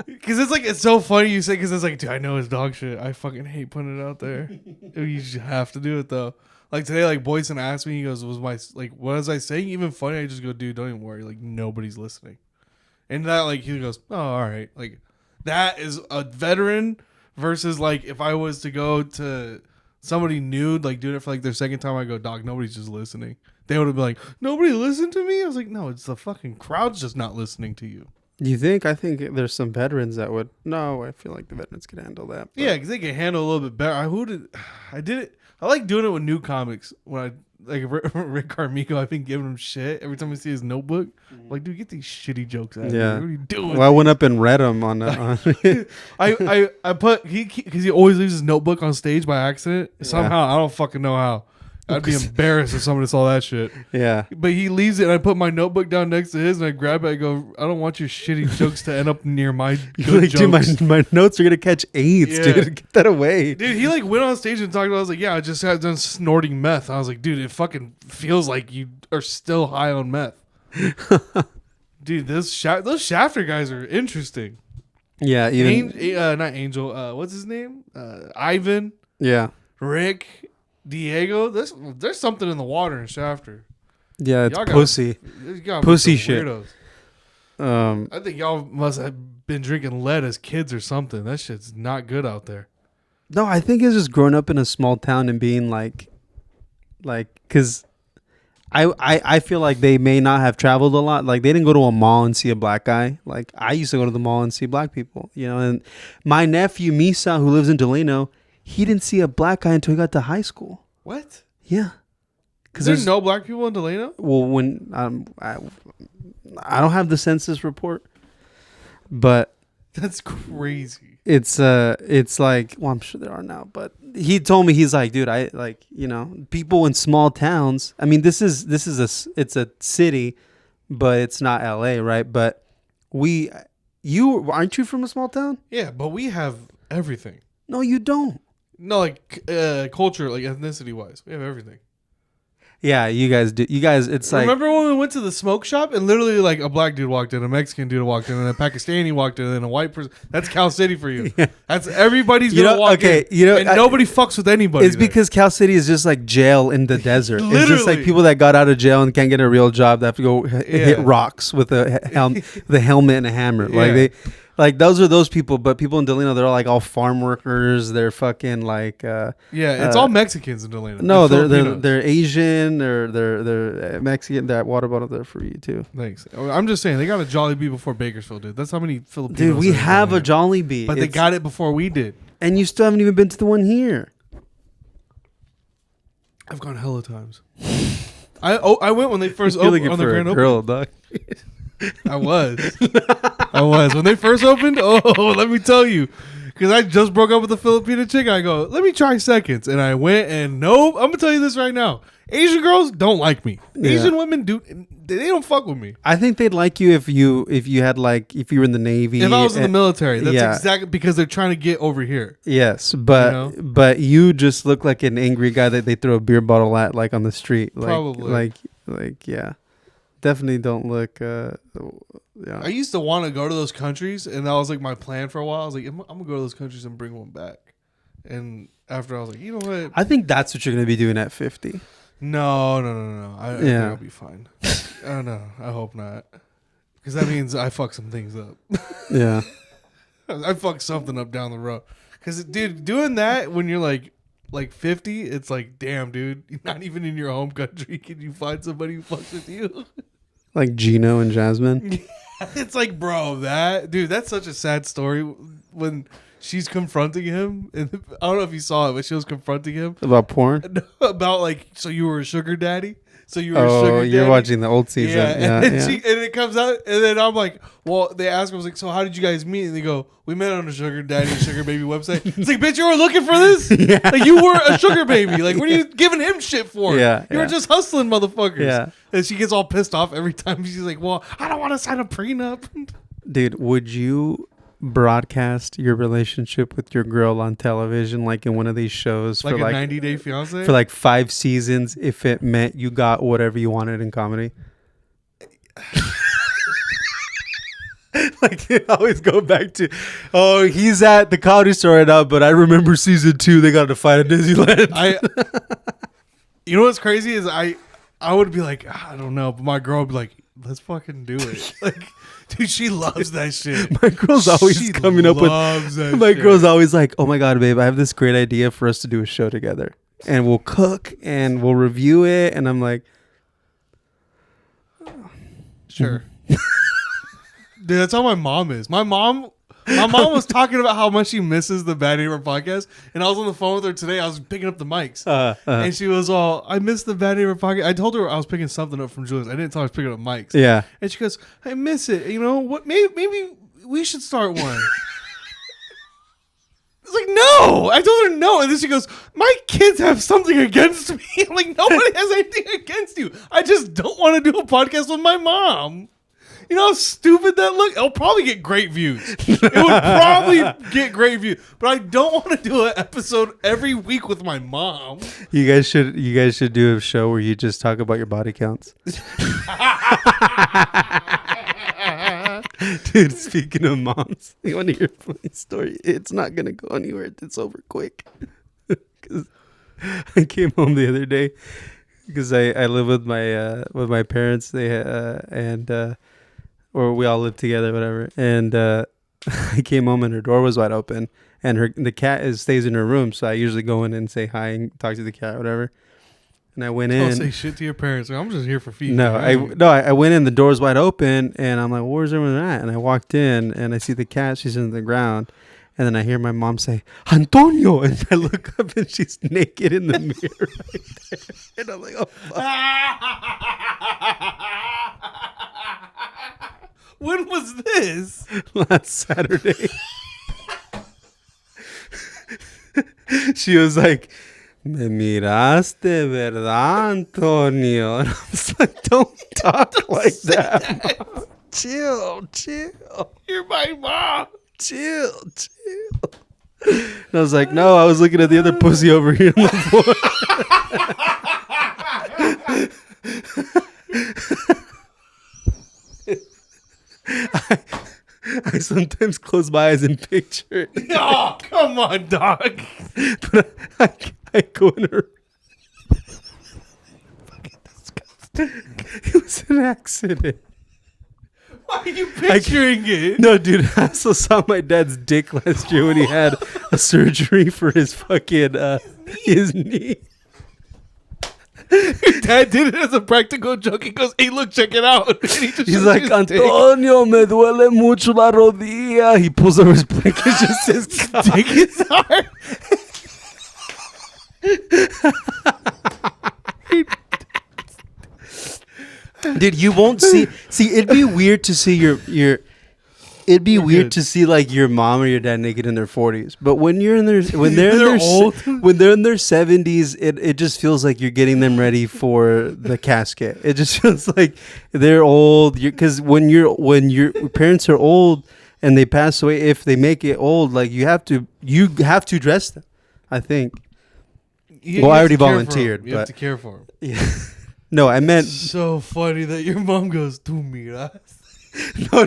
Because it's so funny you say, because it's like, dude, I know it's dog shit. I fucking hate putting it out there. You just have to do it though. Like today, like Boyson asked me, he goes, what was I saying even funny? I just go, dude, don't even worry. Like nobody's listening. And that like, he goes, oh, all right. Like that is a veteran versus like, if I was to go to somebody new, like doing it for like their second time, I go, dog, nobody's just listening. They would have been like, nobody listened to me? I was like, no, it's the fucking crowd's just not listening to you. You think? I think there's some veterans that would. No, I feel like the veterans could handle that. Yeah, because they can handle a little bit better. I did it. I like doing it with new comics. When I like Rick Carmichael, I've been giving him shit every time I see his notebook. I'm like, dude, get these shitty jokes out of here. What are you doing? Well, I went up and read them on. I put because he always leaves his notebook on stage by accident. Somehow I don't fucking know how. I'd be embarrassed if somebody saw that shit. Yeah. But he leaves it, and I put my notebook down next to his, and I grab it. I go, I don't want your shitty jokes to end up near my good like, jokes. Dude, my notes are gonna catch AIDS, dude. Get that away. Dude, he like went on stage and talked about. I was like, yeah, I just got done snorting meth. I was like, dude, it fucking feels like you are still high on meth. Dude, those Shafter guys are interesting. Yeah, not Angel. What's his name? Ivan. Yeah. Rick. Diego, there's something in the water in Shafter. Yeah, it's pussy. Pussy shit. Weirdos. I think y'all must have been drinking lead as kids or something. That shit's not good out there. No, I think it's just growing up in a small town and being like, because I feel like they may not have traveled a lot. Like, they didn't go to a mall and see a black guy. Like, I used to go to the mall and see black people, and my nephew, Misa, who lives in Delano, he didn't see a black guy until he got to high school. What? Yeah. Because there's no black people in Delano? Well, when I don't have the census report, but that's crazy. It's like, well, I'm sure there are now, but he told me, he's like, dude, I like, people in small towns. I mean, it's a city, but it's not LA, right? But aren't you from a small town? Yeah, but we have everything. No, you don't. No, like culture, like ethnicity wise, we have everything. Yeah, you guys do. You guys, it's like. Remember when we went to the smoke shop and literally like a black dude walked in, a Mexican dude walked in, and a Pakistani walked in, and a white person. That's Cal City for you. Yeah. That's everybody's gonna walk in. And nobody fucks with anybody. It's because Cal City is just like jail in the desert. Literally. It's just like people that got out of jail and can't get a real job. They have to go hit rocks with a helmet and a hammer. Yeah. Like those are those people, but people in Delano, they're like all farm workers. They're fucking like it's all Mexicans in Delano. No, they're Asian or they're Mexican. That water bottle there for you too. Thanks. I'm just saying they got a Jollibee before Bakersfield did. That's how many Filipinos. Dude, we have a Jollibee, but they got it before we did. And you still haven't even been to the one here. I've gone hella times. I went when they first opened on the grand opening. I was when they first opened. Oh, let me tell you, because I just broke up with a Filipino chick. I go, let me try seconds, and I went, and nope. I'm gonna tell you this right now: Asian girls don't like me. Yeah. Asian women they don't fuck with me. I think they'd like you if you were in the Navy. If I was in the military, that's exactly because they're trying to get over here. Yes, but you just look like an angry guy that they throw a beer bottle at, like on the street. Probably, yeah. Definitely don't look. I used to want to go to those countries, and that was like my plan for a while. I was like, I'm gonna go to those countries and bring one back. And after I was like, you know what? I think that's what you're gonna be doing at 50. No. I think I'll be fine. I don't know. I hope not, because that means I fuck some things up. Yeah, I fuck something up down the road. Because dude, doing that when you're like 50, it's like, damn, dude, you're not even in your home country. Can you find somebody who fucks with you? Like Gino and Jasmine. It's like, bro, that's such a sad story when she's confronting him. And I don't know if you saw it, but she was confronting him about porn. About like, so you were a sugar daddy. So you were a sugar daddy. You're watching the old season. Yeah. And it comes out, and then I'm like, well, they ask him, I was like, so how did you guys meet? And they go, we met on a sugar daddy, sugar baby website. It's like, bitch, you were looking for this? Yeah. Like, you were a sugar baby. Like, what are you giving him shit for? Yeah. You were just hustling, motherfuckers. Yeah. And she gets all pissed off every time. She's like, well, I don't want to sign a prenup. Dude, would you broadcast your relationship with your girl on television, like in one of these shows, like for a 90 Day Fiance, for like 5 seasons, if it meant you got whatever you wanted in comedy? Like, it always go back to, he's at the Comedy Store right now, but I remember season 2 they got to fight at Disneyland. You know what's crazy is I would be like, I don't know, but my girl would be like, let's fucking do it. Like, dude, she loves that shit. My girl's always coming up with. My girl's always like, "Oh my god, babe, I have this great idea for us to do a show together, and we'll cook and we'll review it." And I'm like, "Sure." Dude, that's how my mom is. My mom was talking about how much she misses the Bad Neighbor podcast, and I was on the phone with her today. I was picking up the mics, and she was all, "I miss the Bad Neighbor podcast." I told her I was picking something up from Julius. I didn't tell her I was picking up mics. Yeah, and she goes, "I miss it. You know what? Maybe we should start one." It's like, no. I told her no, and then she goes, "My kids have something against me." I'm like, nobody has anything against you. I just don't want to do a podcast with my mom. You know how stupid that look? It'll probably get great views. It would probably get great views, but I don't want to do an episode every week with my mom. You guys should do a show where you just talk about your body counts. Dude, speaking of moms, you want to hear a funny story? It's not gonna go anywhere. It's over quick. Because I came home the other day because I live with my parents. Or we all live together, whatever. And I came home and her door was wide open, and the cat stays in her room. So I usually go in and say hi and talk to the cat, whatever. And I went in. Don't say shit to your parents. I'm just here for feet. I went in. The door's wide open, and I'm like, well, "Where's everyone at?" And I walked in, and I see the cat. She's in the ground, and then I hear my mom say, "Antonio," and I look up, and she's naked in the mirror right there. And I'm like, "Oh, fuck." When was this? Last Saturday. She was like, "Me miraste, verdad, Antonio?" And I was like, "Don't talk like that. Mom. Chill. You're my mom. Chill. And I was like, "No, I was looking at the other pussy over here on the floor." I sometimes close my eyes and picture it. Oh, come on, dog. But I go in her. Fucking disgusting. It was an accident. Why are you picturing it? No, dude, I also saw my dad's dick last year when he had a surgery for his fucking his knee. Your dad did it as a practical joke. He goes, "Hey, look, check it out." And He's like, "Antonio, me duele mucho la rodilla." He pulls over his brake. It's just his dick is hard. Dude, you won't see. It'd be weird to see your. It'd be weird to see like your mom or your dad naked in their 40s, but when they're in their 70s, it just feels like you're getting them ready for the casket. It just feels like they're old. Because when your parents are old and they pass away, if they make it old, like you have to dress them. I think. I already volunteered. You have to care for them. Yeah. No, I meant. So funny that your mom goes, "Tu miras."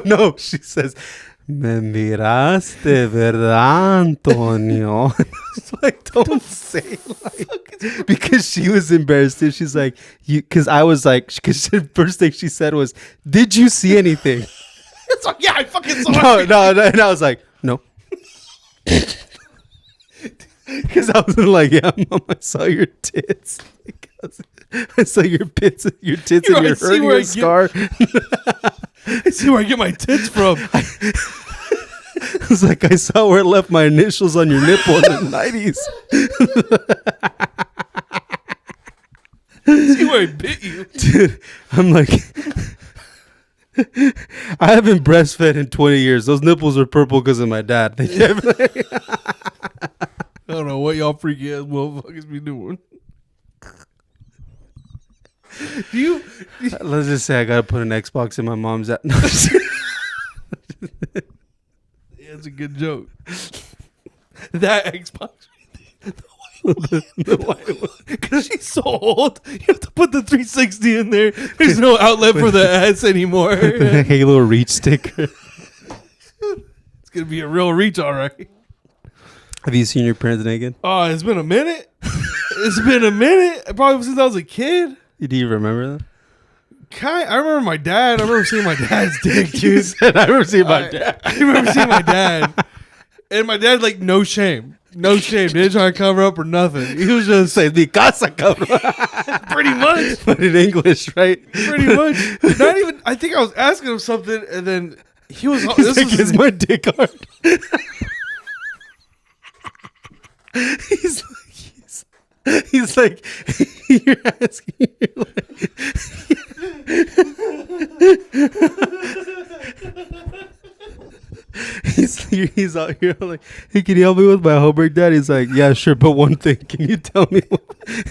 No, she says, "Me miraste, verdad, Antonio?" It's like, don't say like, because she was embarrassed too. She's like, because I was like, because the first thing she said was, "Did you see anything?" It's like, yeah, I fucking saw it. No, and I was like, "No." Because I was like, "Yeah, Mom, I saw your tits. I saw your tits and your hernia scar." I see where I get my tits from. I was like, "I saw where it left my initials on your nipple in the 90s. See where I bit you." Dude, I'm like, I haven't breastfed in 20 years. Those nipples are purple because of my dad. I don't know what y'all freaky ass motherfuckers be doing. Let's just say I gotta put an Xbox in my mom's ass. No, yeah, it's a good joke. That Xbox, the white one, because she's so old. You have to put the 360 in there. There's no outlet for the ass anymore. The Halo Reach sticker. It's gonna be a real reach, all right. Have you seen your parents naked? Oh, it's been a minute. It's been a minute. Probably since I was a kid. Do you remember that? I remember my dad. I remember seeing my dad's dick, dude. I remember seeing my dad. I remember seeing my dad. And my dad, like, no shame. No shame. Didn't try to cover up or nothing. He was just say, "Mi casa, cabrón." Pretty much. But in English, right? Pretty much. Not even, I think I was asking him something, and then He was. He's like, is my dick hard? He's like, you're asking. You're like, he's out here like, hey, can you help me with my homework, Dad? He's like, yeah, sure, but one thing, can you tell me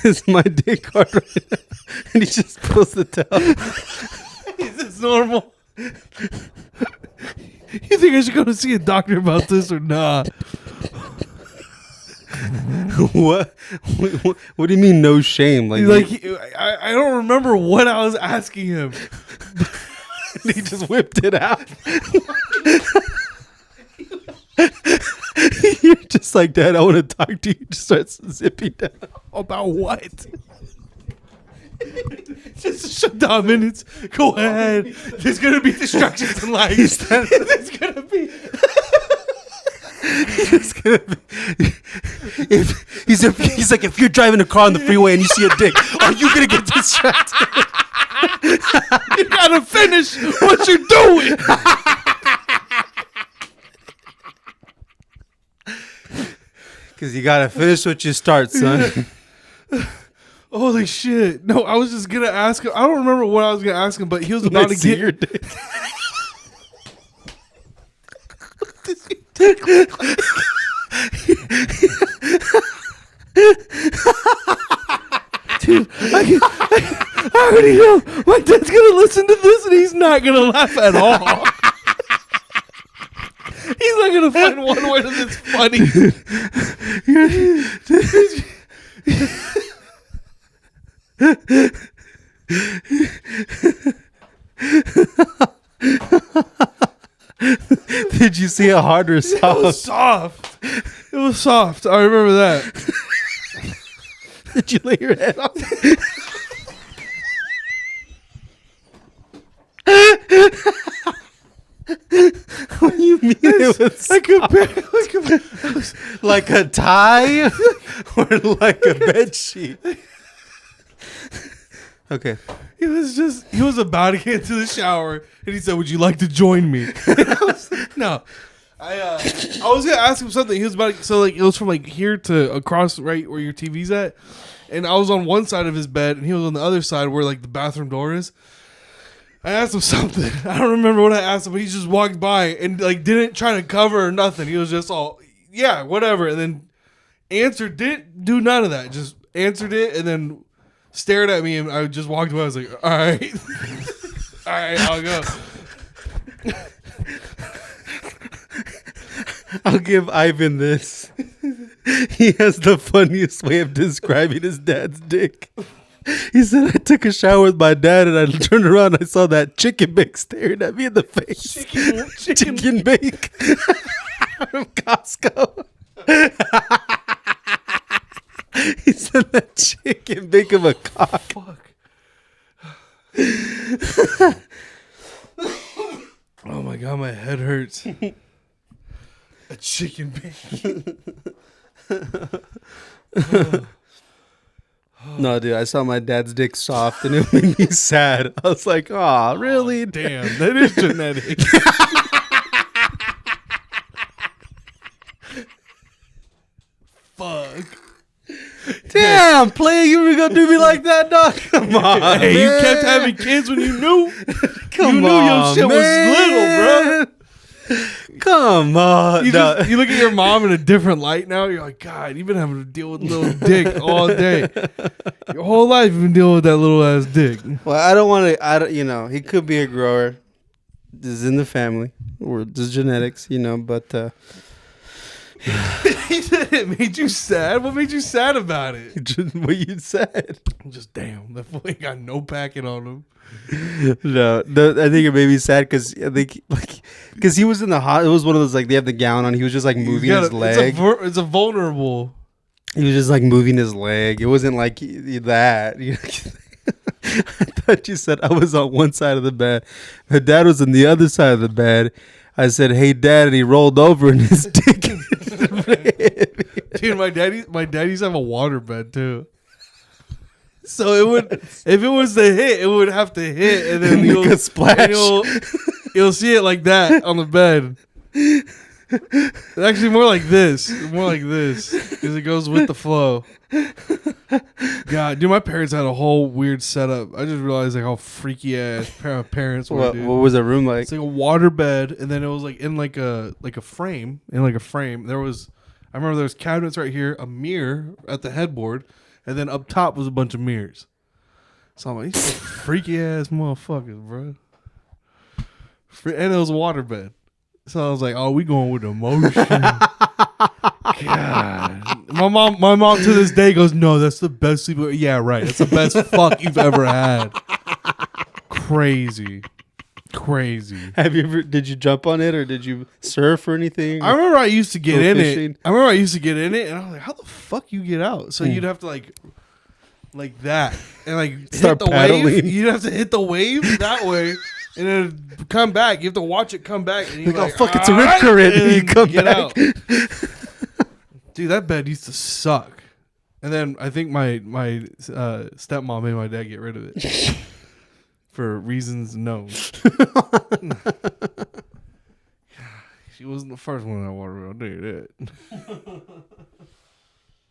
is my dick hard right now? And he just pulls the towel. Is this normal? You think I should go to see a doctor about this or not? What do you mean no shame? Like I don't remember what I was asking him. he just whipped it out. You're just like, Dad, I want to talk to you. Just starts zipping down. About what? Just shut down minutes. Go ahead. There's gonna be distractions in life. There's gonna be. It's gonna be. He's like, if you're driving a car on the freeway and you see a dick, are you gonna get distracted? You gotta finish what you're doing. Because you gotta finish what you start, son. Holy shit! No, I was just gonna ask him. I don't remember what I was gonna ask him, but he was about to get your dick. Dude, I already know my dad's gonna listen to this and he's not gonna laugh at all. He's not gonna find one word that's funny. Did you see it hard or soft? It was soft. It was soft. I remember that. Did you lay your head on? What do you mean it was like a tie or like a bed sheet? Okay. He was about to get into the shower and he said, "Would you like to join me?" No. I was gonna ask him something. He was about to, it was from like here to across right where your TV's at. And I was on one side of his bed and he was on the other side where like the bathroom door is. I asked him something. I don't remember what I asked him, but he just walked by and like didn't try to cover or nothing. He was just all, yeah, whatever. And then answered, didn't do none of that. Just answered it and then stared at me and I just walked away. I was like, all right. All right, I'll go. I'll give Ivan this. He has the funniest way of describing his dad's dick. He said, I took a shower with my dad and I turned around and I saw that chicken bake staring at me in the face. Chicken bake from Costco. He said that chicken bake of a cock. Fuck. Oh my God, my head hurts. A chicken bake. No, dude, I saw my dad's dick soft and it made me sad. I was like, "Aw, really? Damn, that is genetic." Fuck. Damn, play, you were gonna do me like that, dog? Come on, hey, man. you kept having kids when you knew. Come you knew on, your shit man. was little, bro. Come on. You look at your mom in a different light now. You're like, God, you've been having to deal with little dick all day. Your whole life you've been dealing with that little ass dick. Well, I don't want to. He could be a grower. This is in the family, or just genetics, but. He said it made you sad. What made you sad about it? Just what you said. Just damn, that fool ain't got no packing on him. No, I think it made me sad because because he was in the hot. It was one of those like they have the gown on. He was just like moving his leg. It's a vulnerable. He was just like moving his leg. It wasn't like that. I thought you said I was on one side of the bed. My dad was on the other side of the bed. I said, "Hey, Dad," and he rolled over and his dick. Dude, my dad used to have a water bed too. So it would, if it was to hit, it would have to hit, and then make a splash. You'll see it like that on the bed. It's actually more like this. More like this. Because it goes with the flow. God, dude, my parents had a whole weird setup. I just realized like how freaky ass parents were, dude. What was the room like? It's like a water bed, and then it was like in like a frame. In like a frame. I remember there was cabinets right here, a mirror at the headboard, and then up top was a bunch of mirrors. So I'm like, these freaky ass motherfuckers, bro. And it was a water bed. So I was like, oh, we going with emotion. God. My mom to this day goes, no, that's the best sleep. Yeah, right. That's the best fuck you've ever had. Crazy. Did you jump on it or did you surf or anything? I remember I used to get in it. And I was like, how the fuck you get out? So you'd have to like that. And like start hit the paddling. wave. You'd have to hit the wave that way. And then come back. You have to watch it come back. And you're like, oh, fuck, it's a rip current. And you come back. Out. Dude, that bed used to suck. And then I think my stepmom made my dad get rid of it. For reasons known. She wasn't the first one in that water. I'll tell you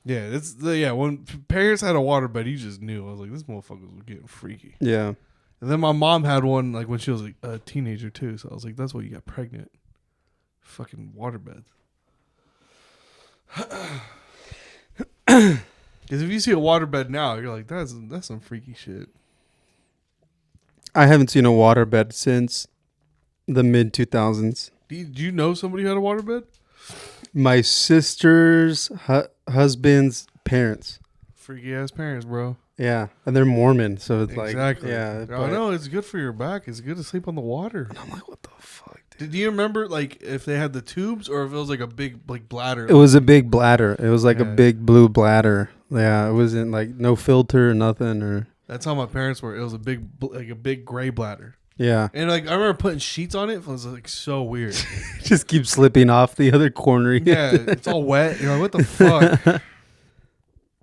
that. When parents had a waterbed, you just knew. I was like, this motherfucker was getting freaky. Yeah. And then my mom had one like when she was like a teenager too. So I was like, that's why you got pregnant. Fucking waterbeds. Because if you see a waterbed now, you're like, that's some freaky shit. I haven't seen a waterbed since the mid 2000s. Do you know somebody who had a waterbed? My sister's husband's parents. Freaky ass parents, bro. Yeah, and they're Mormon, so it's exactly. like, yeah. I know it's good for your back. It's good to sleep on the water. And I'm like, what the fuck, dude? Do you remember like if they had the tubes or if it was like a big like bladder? It was a big bladder. It was like a big blue bladder. Yeah, it wasn't like no filter or nothing or. That's how my parents were. It was a big gray bladder. Yeah, and like I remember putting sheets on it. It was like so weird. Just keep slipping off the other corner. Yeah, it's all wet. You're like, what the fuck?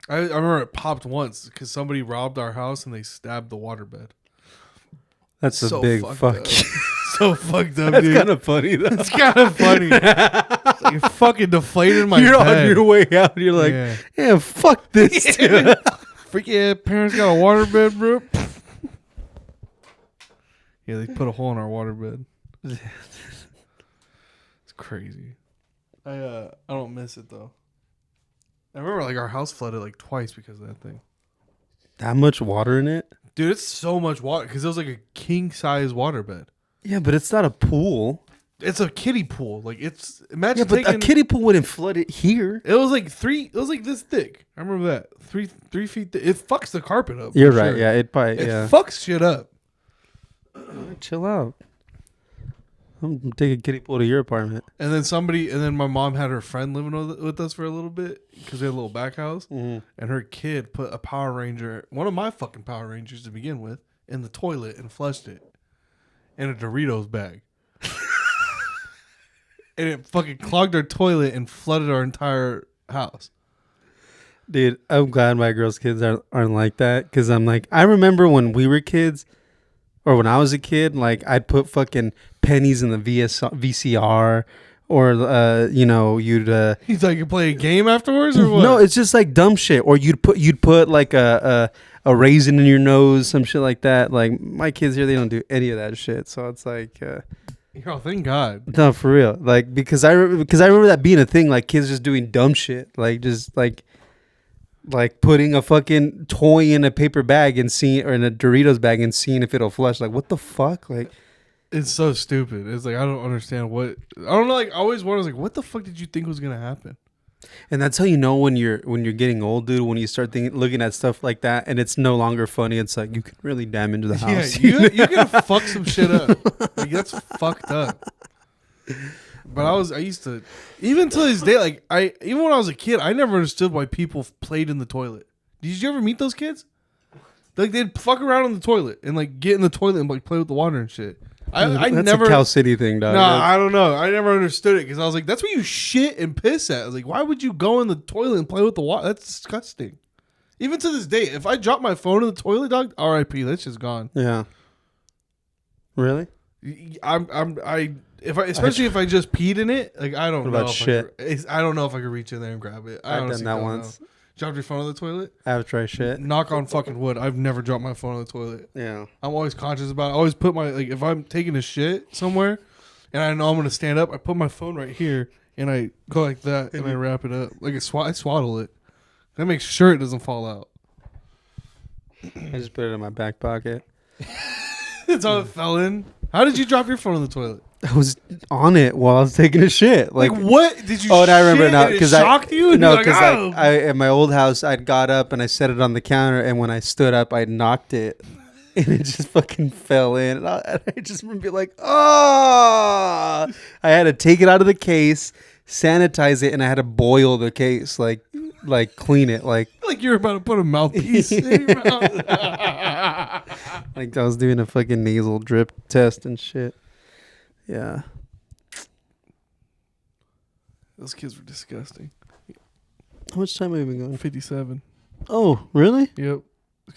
I remember it popped once because somebody robbed our house and they stabbed the waterbed. That's so a big fuck. So fucked up, That's dude. kind of funny, though. It's kind of funny. It's like you're fucking deflated my You're bed. on your way out. You're like, yeah fuck this, dude. Freaky ass parents got a waterbed, bro. Yeah, they put a hole in our waterbed. It's crazy. I don't miss it though. I remember like our house flooded like twice because of that thing. That much water in it? Dude, it's so much water because it was like a king size waterbed. Yeah, but it's not a pool. It's a kiddie pool. Like it's imagine. Yeah, but a kiddie pool wouldn't flood it here. It was like it was like this thick. I remember that 3 feet thick. It fucks the carpet up. You're right. Sure. Yeah, it fucks shit up. Chill out. I'm taking a kiddie pool to your apartment. And then my mom had her friend living with us for a little bit because we had a little back house. Mm-hmm. And her kid put a Power Ranger, one of my fucking Power Rangers to begin with, in the toilet and flushed it in a Doritos bag. And it fucking clogged our toilet and flooded our entire house. Dude, I'm glad my girls' kids aren't like that because I'm like, I remember when we were kids. Or when I was a kid, like I'd put fucking pennies in the VCR, or you'd. He's like, you play a game afterwards, or what? No, it's just like dumb shit. Or you'd put like a raisin in your nose, some shit like that. Like my kids here, they don't do any of that shit. So it's like, oh, thank God. No, for real. Like because I remember that being a thing. Like kids just doing dumb shit, like just like putting a fucking toy in a paper bag and seeing, or in a Doritos bag and seeing if it'll flush. Like, what the fuck? Like, it's so stupid. It's like, I don't understand what, I don't know. Like, I always wonder, like, what the fuck did you think was going to happen? And that's how you know when you're getting old, dude, when you start looking at stuff like that and it's no longer funny. It's like, you can really damage the house. Yeah, you can fuck some shit up. Like, that's fucked up. But I used to, even to this day, like even when I was a kid, I never understood why people played in the toilet. Did you ever meet those kids? Like they'd fuck around in the toilet and like get in the toilet and like play with the water and shit. I that's never a Cal City thing, dog. No, I don't know. I never understood it because I was like, that's where you shit and piss at. I was like, why would you go in the toilet and play with the water? That's disgusting. Even to this day, if I drop my phone in the toilet, dog, R.I.P. That's just gone. Yeah. Really? Especially if I just peed in it, like I don't What know. about shit? I don't know if I could reach in there and grab it. I've done that once. Know. Dropped your phone on the toilet? After I shit. Knock on fucking wood. I've never dropped my phone on the toilet. Yeah. I'm always conscious about it. I always put my, like, if I'm taking a shit somewhere and I know I'm going to stand up, I put my phone right here and I go like that and I wrap it up. Like, I swaddle it. I make sure it doesn't fall out. I just put it in my back pocket. That's how it fell in. How did you drop your phone on the toilet? I was on it while I was taking a shit. Like what did you? Oh, and I remember now because it shocked you. No, because I at my old house, I'd got up and I set it on the counter, and when I stood up, I knocked it, and it just fucking fell in. And I just remember being like, oh! I had to take it out of the case, sanitize it, and I had to boil the case, like clean it, like you're about to put a mouthpiece in your mouth. Like I was doing a fucking nasal drip test and shit. Yeah. Those kids were disgusting. How much time have we been going? 57. Oh, really? Yep.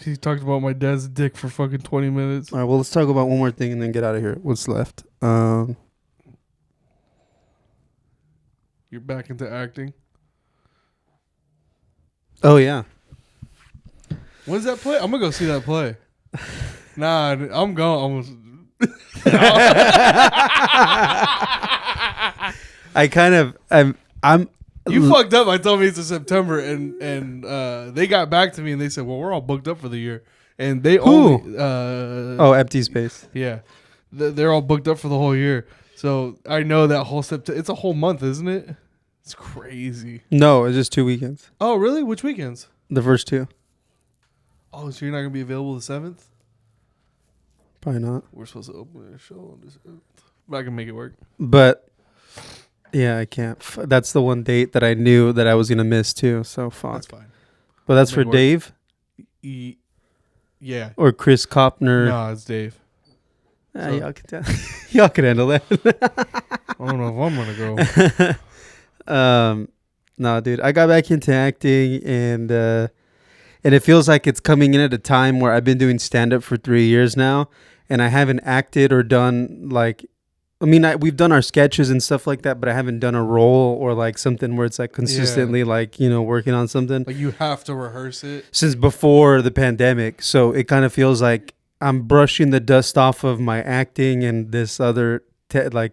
He talked about my dad's dick for fucking 20 minutes. All right, well, let's talk about one more thing and then get out of here. What's left? You're back into acting? Oh, yeah. When's that play? I'm going to go see that play. Nah, I'm going. Almost. I'm You fucked up. I told me it's in September, and they got back to me and they said, "Well, we're all booked up for the year." And they only Empty Space. Yeah, they're all booked up for the whole year. So I know that whole September. It's a whole month, isn't it? It's crazy. No, it's just 2 weekends. Oh, really? Which weekends? The first two. Oh, so you're not gonna be available the 7th? Probably not. We're supposed to open a show on the 7th, but I can make it work. But yeah, I can't. That's the one date that I knew that I was gonna miss too. So fuck. That's fine. But that's for Dave. Yeah. Or Chris Kopner. No, it's Dave. So. Y'all can handle that. I don't know if I'm gonna go. No, dude. I got back into acting and it feels like it's coming in at a time where I've been doing stand-up for 3 years now, and I haven't acted or done we've done our sketches and stuff like that, but I haven't done a role or like something where it's like consistently working on something. Like you have to rehearse it since before the pandemic. So it kind of feels like I'm brushing the dust off of my acting and this other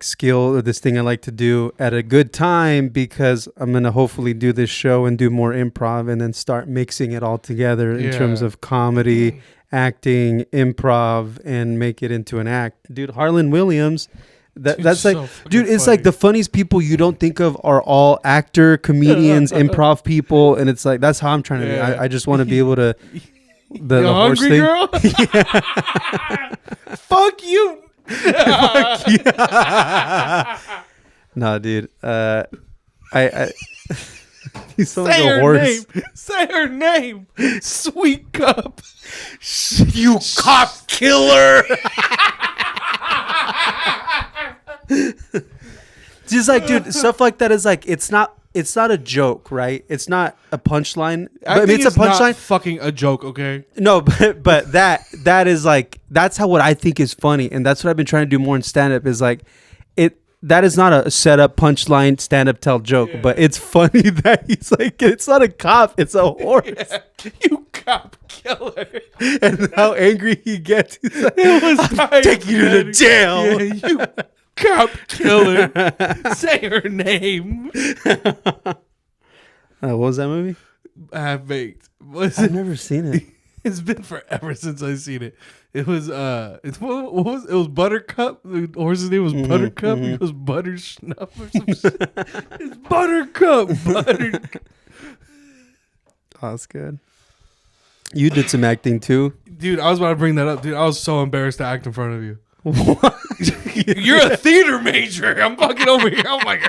skill or this thing I like to do at a good time, because I'm going to hopefully do this show and do more improv and then start mixing it all together in terms of comedy, acting, improv, and make it into an act. Dude, Harlan Williams, that's like, so dude, it's funny. Like the funniest people you don't think of are all actor, comedians, improv people. And it's like, that's how I'm trying to be. I just want to be able to, the horse hungry thing. Girl? Fuck you. No, dude. I you sound like a horse. Name. Say her name. Sweet Cup. You cop killer. Just like, dude, stuff like that is like, it's not a joke, right? It's not a punchline. I mean, it's a punchline. Fucking a joke, okay? No, but that is like, that's how what I think is funny, and that's what I've been trying to do more in stand up is like it. That is not a set up punchline stand up tell joke, but it's funny that he's like, it's not a cop, it's a horse. Yeah. You cop killer. And how angry he gets. He's like, I'm taking you to jail. Yeah, you cop killer. Say her name. What was that movie? Half Baked. I've never seen it. It's been forever since I've seen it. It was it was Buttercup. The horse's name was Buttercup. He goes Butter Snuff or some shit. It's Buttercup. Oh, that's good. You did some acting too, dude. I was about to bring that up, dude. I was so embarrassed to act in front of you. What? You're a theater major. I'm fucking over here. I'm like,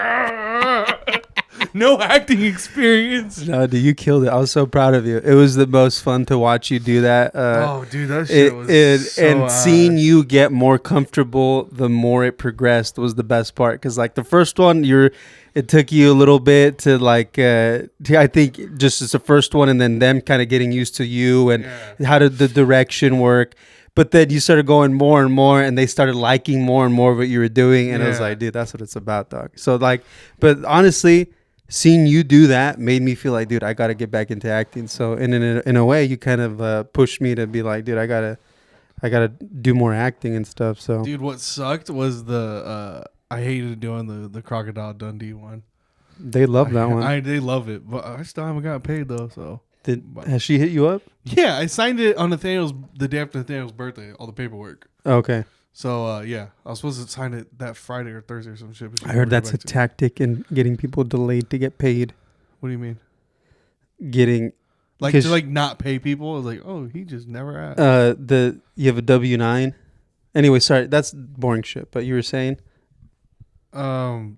no acting experience. No, dude, you killed it. I was so proud of you. It was the most fun to watch you do that. Oh, dude, that shit was so and seeing you get more comfortable the more it progressed was the best part. Because like the first one, it took you a little bit to like. I think just as the first one, and then them kind of getting used to you and how did the direction work. But then you started going more and more, and they started liking more and more of what you were doing. And I was like, dude, that's what it's about, dog. So like, but honestly, seeing you do that made me feel like, dude, I got to get back into acting. So in a way, you kind of pushed me to be like, dude, I gotta do more acting and stuff. So, dude, what sucked was I hated doing the Crocodile Dundee one. They love that one. They love it, but I still haven't gotten paid though. So has she hit you up? Yeah, I signed it on the day after Nathaniel's birthday. All the paperwork. Okay. So yeah, I was supposed to sign it that Friday or Thursday or some shit. I heard that's a tactic in getting people delayed to get paid. What do you mean? Getting like to like not pay people? I was like, oh, he just never asked. You have a W-9. Anyway, sorry, that's boring shit. But you were saying.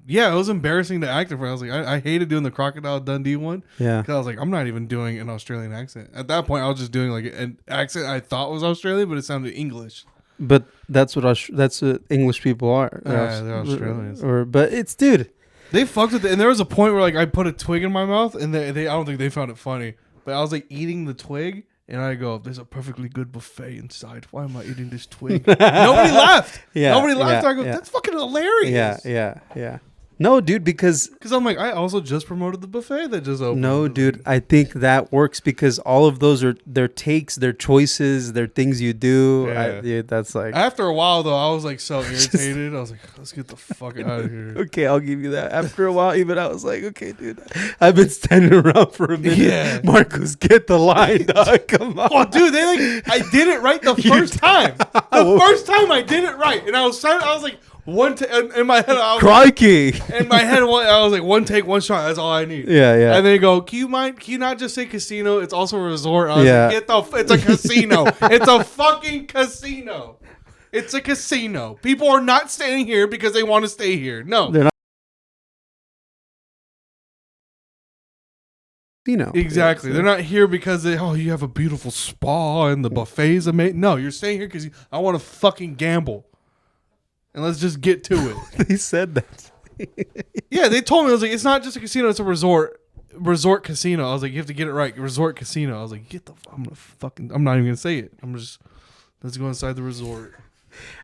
Yeah, it was embarrassing to act in front. I was like, I hated doing the Crocodile Dundee one. Yeah. Because I was like, I'm not even doing an Australian accent. At that point, I was just doing like an accent I thought was Australian, but it sounded English. But that's what English people are. They're Australians. But it's, dude. They fucked with it. And there was a point where like I put a twig in my mouth, and they I don't think they found it funny. But I was like eating the twig, and I go, there's a perfectly good buffet inside. Why am I eating this twig? Nobody laughed. Yeah, Nobody laughed. yeah, I go, that's fucking hilarious. Yeah. No, dude, because I'm like, I also just promoted the buffet that just opened. No, dude, I think that works because all of those are their takes, their choices, their things you do. Yeah. That's like after a while though, I was like so irritated. I was like, let's get the fuck out of here. Okay, I'll give you that. After a while, even I was like, okay, dude, I've been standing around for a minute. Yeah, Marcos, get the line, dog. Come on. Well, dude, I did it right the first time. The first time I did it right, and I was like. In my head, crikey! In my head, I was like, one take, one shot. That's all I need. Yeah. And they go, can you not just say casino? It's also a resort. I was like, it's a casino. It's a fucking casino. It's a casino. People are not staying here because they want to stay here. No, they're not. Casino. Exactly. They're not here because you have a beautiful spa and the buffet's amazing. No, you're staying here because I want to fucking gamble. And let's just get to it. They said that. Yeah, they told me. I was like, it's not just a casino, it's a resort casino. I was like, you have to get it right. Resort casino. I was like, I'm not even gonna say it. Let's go inside the resort.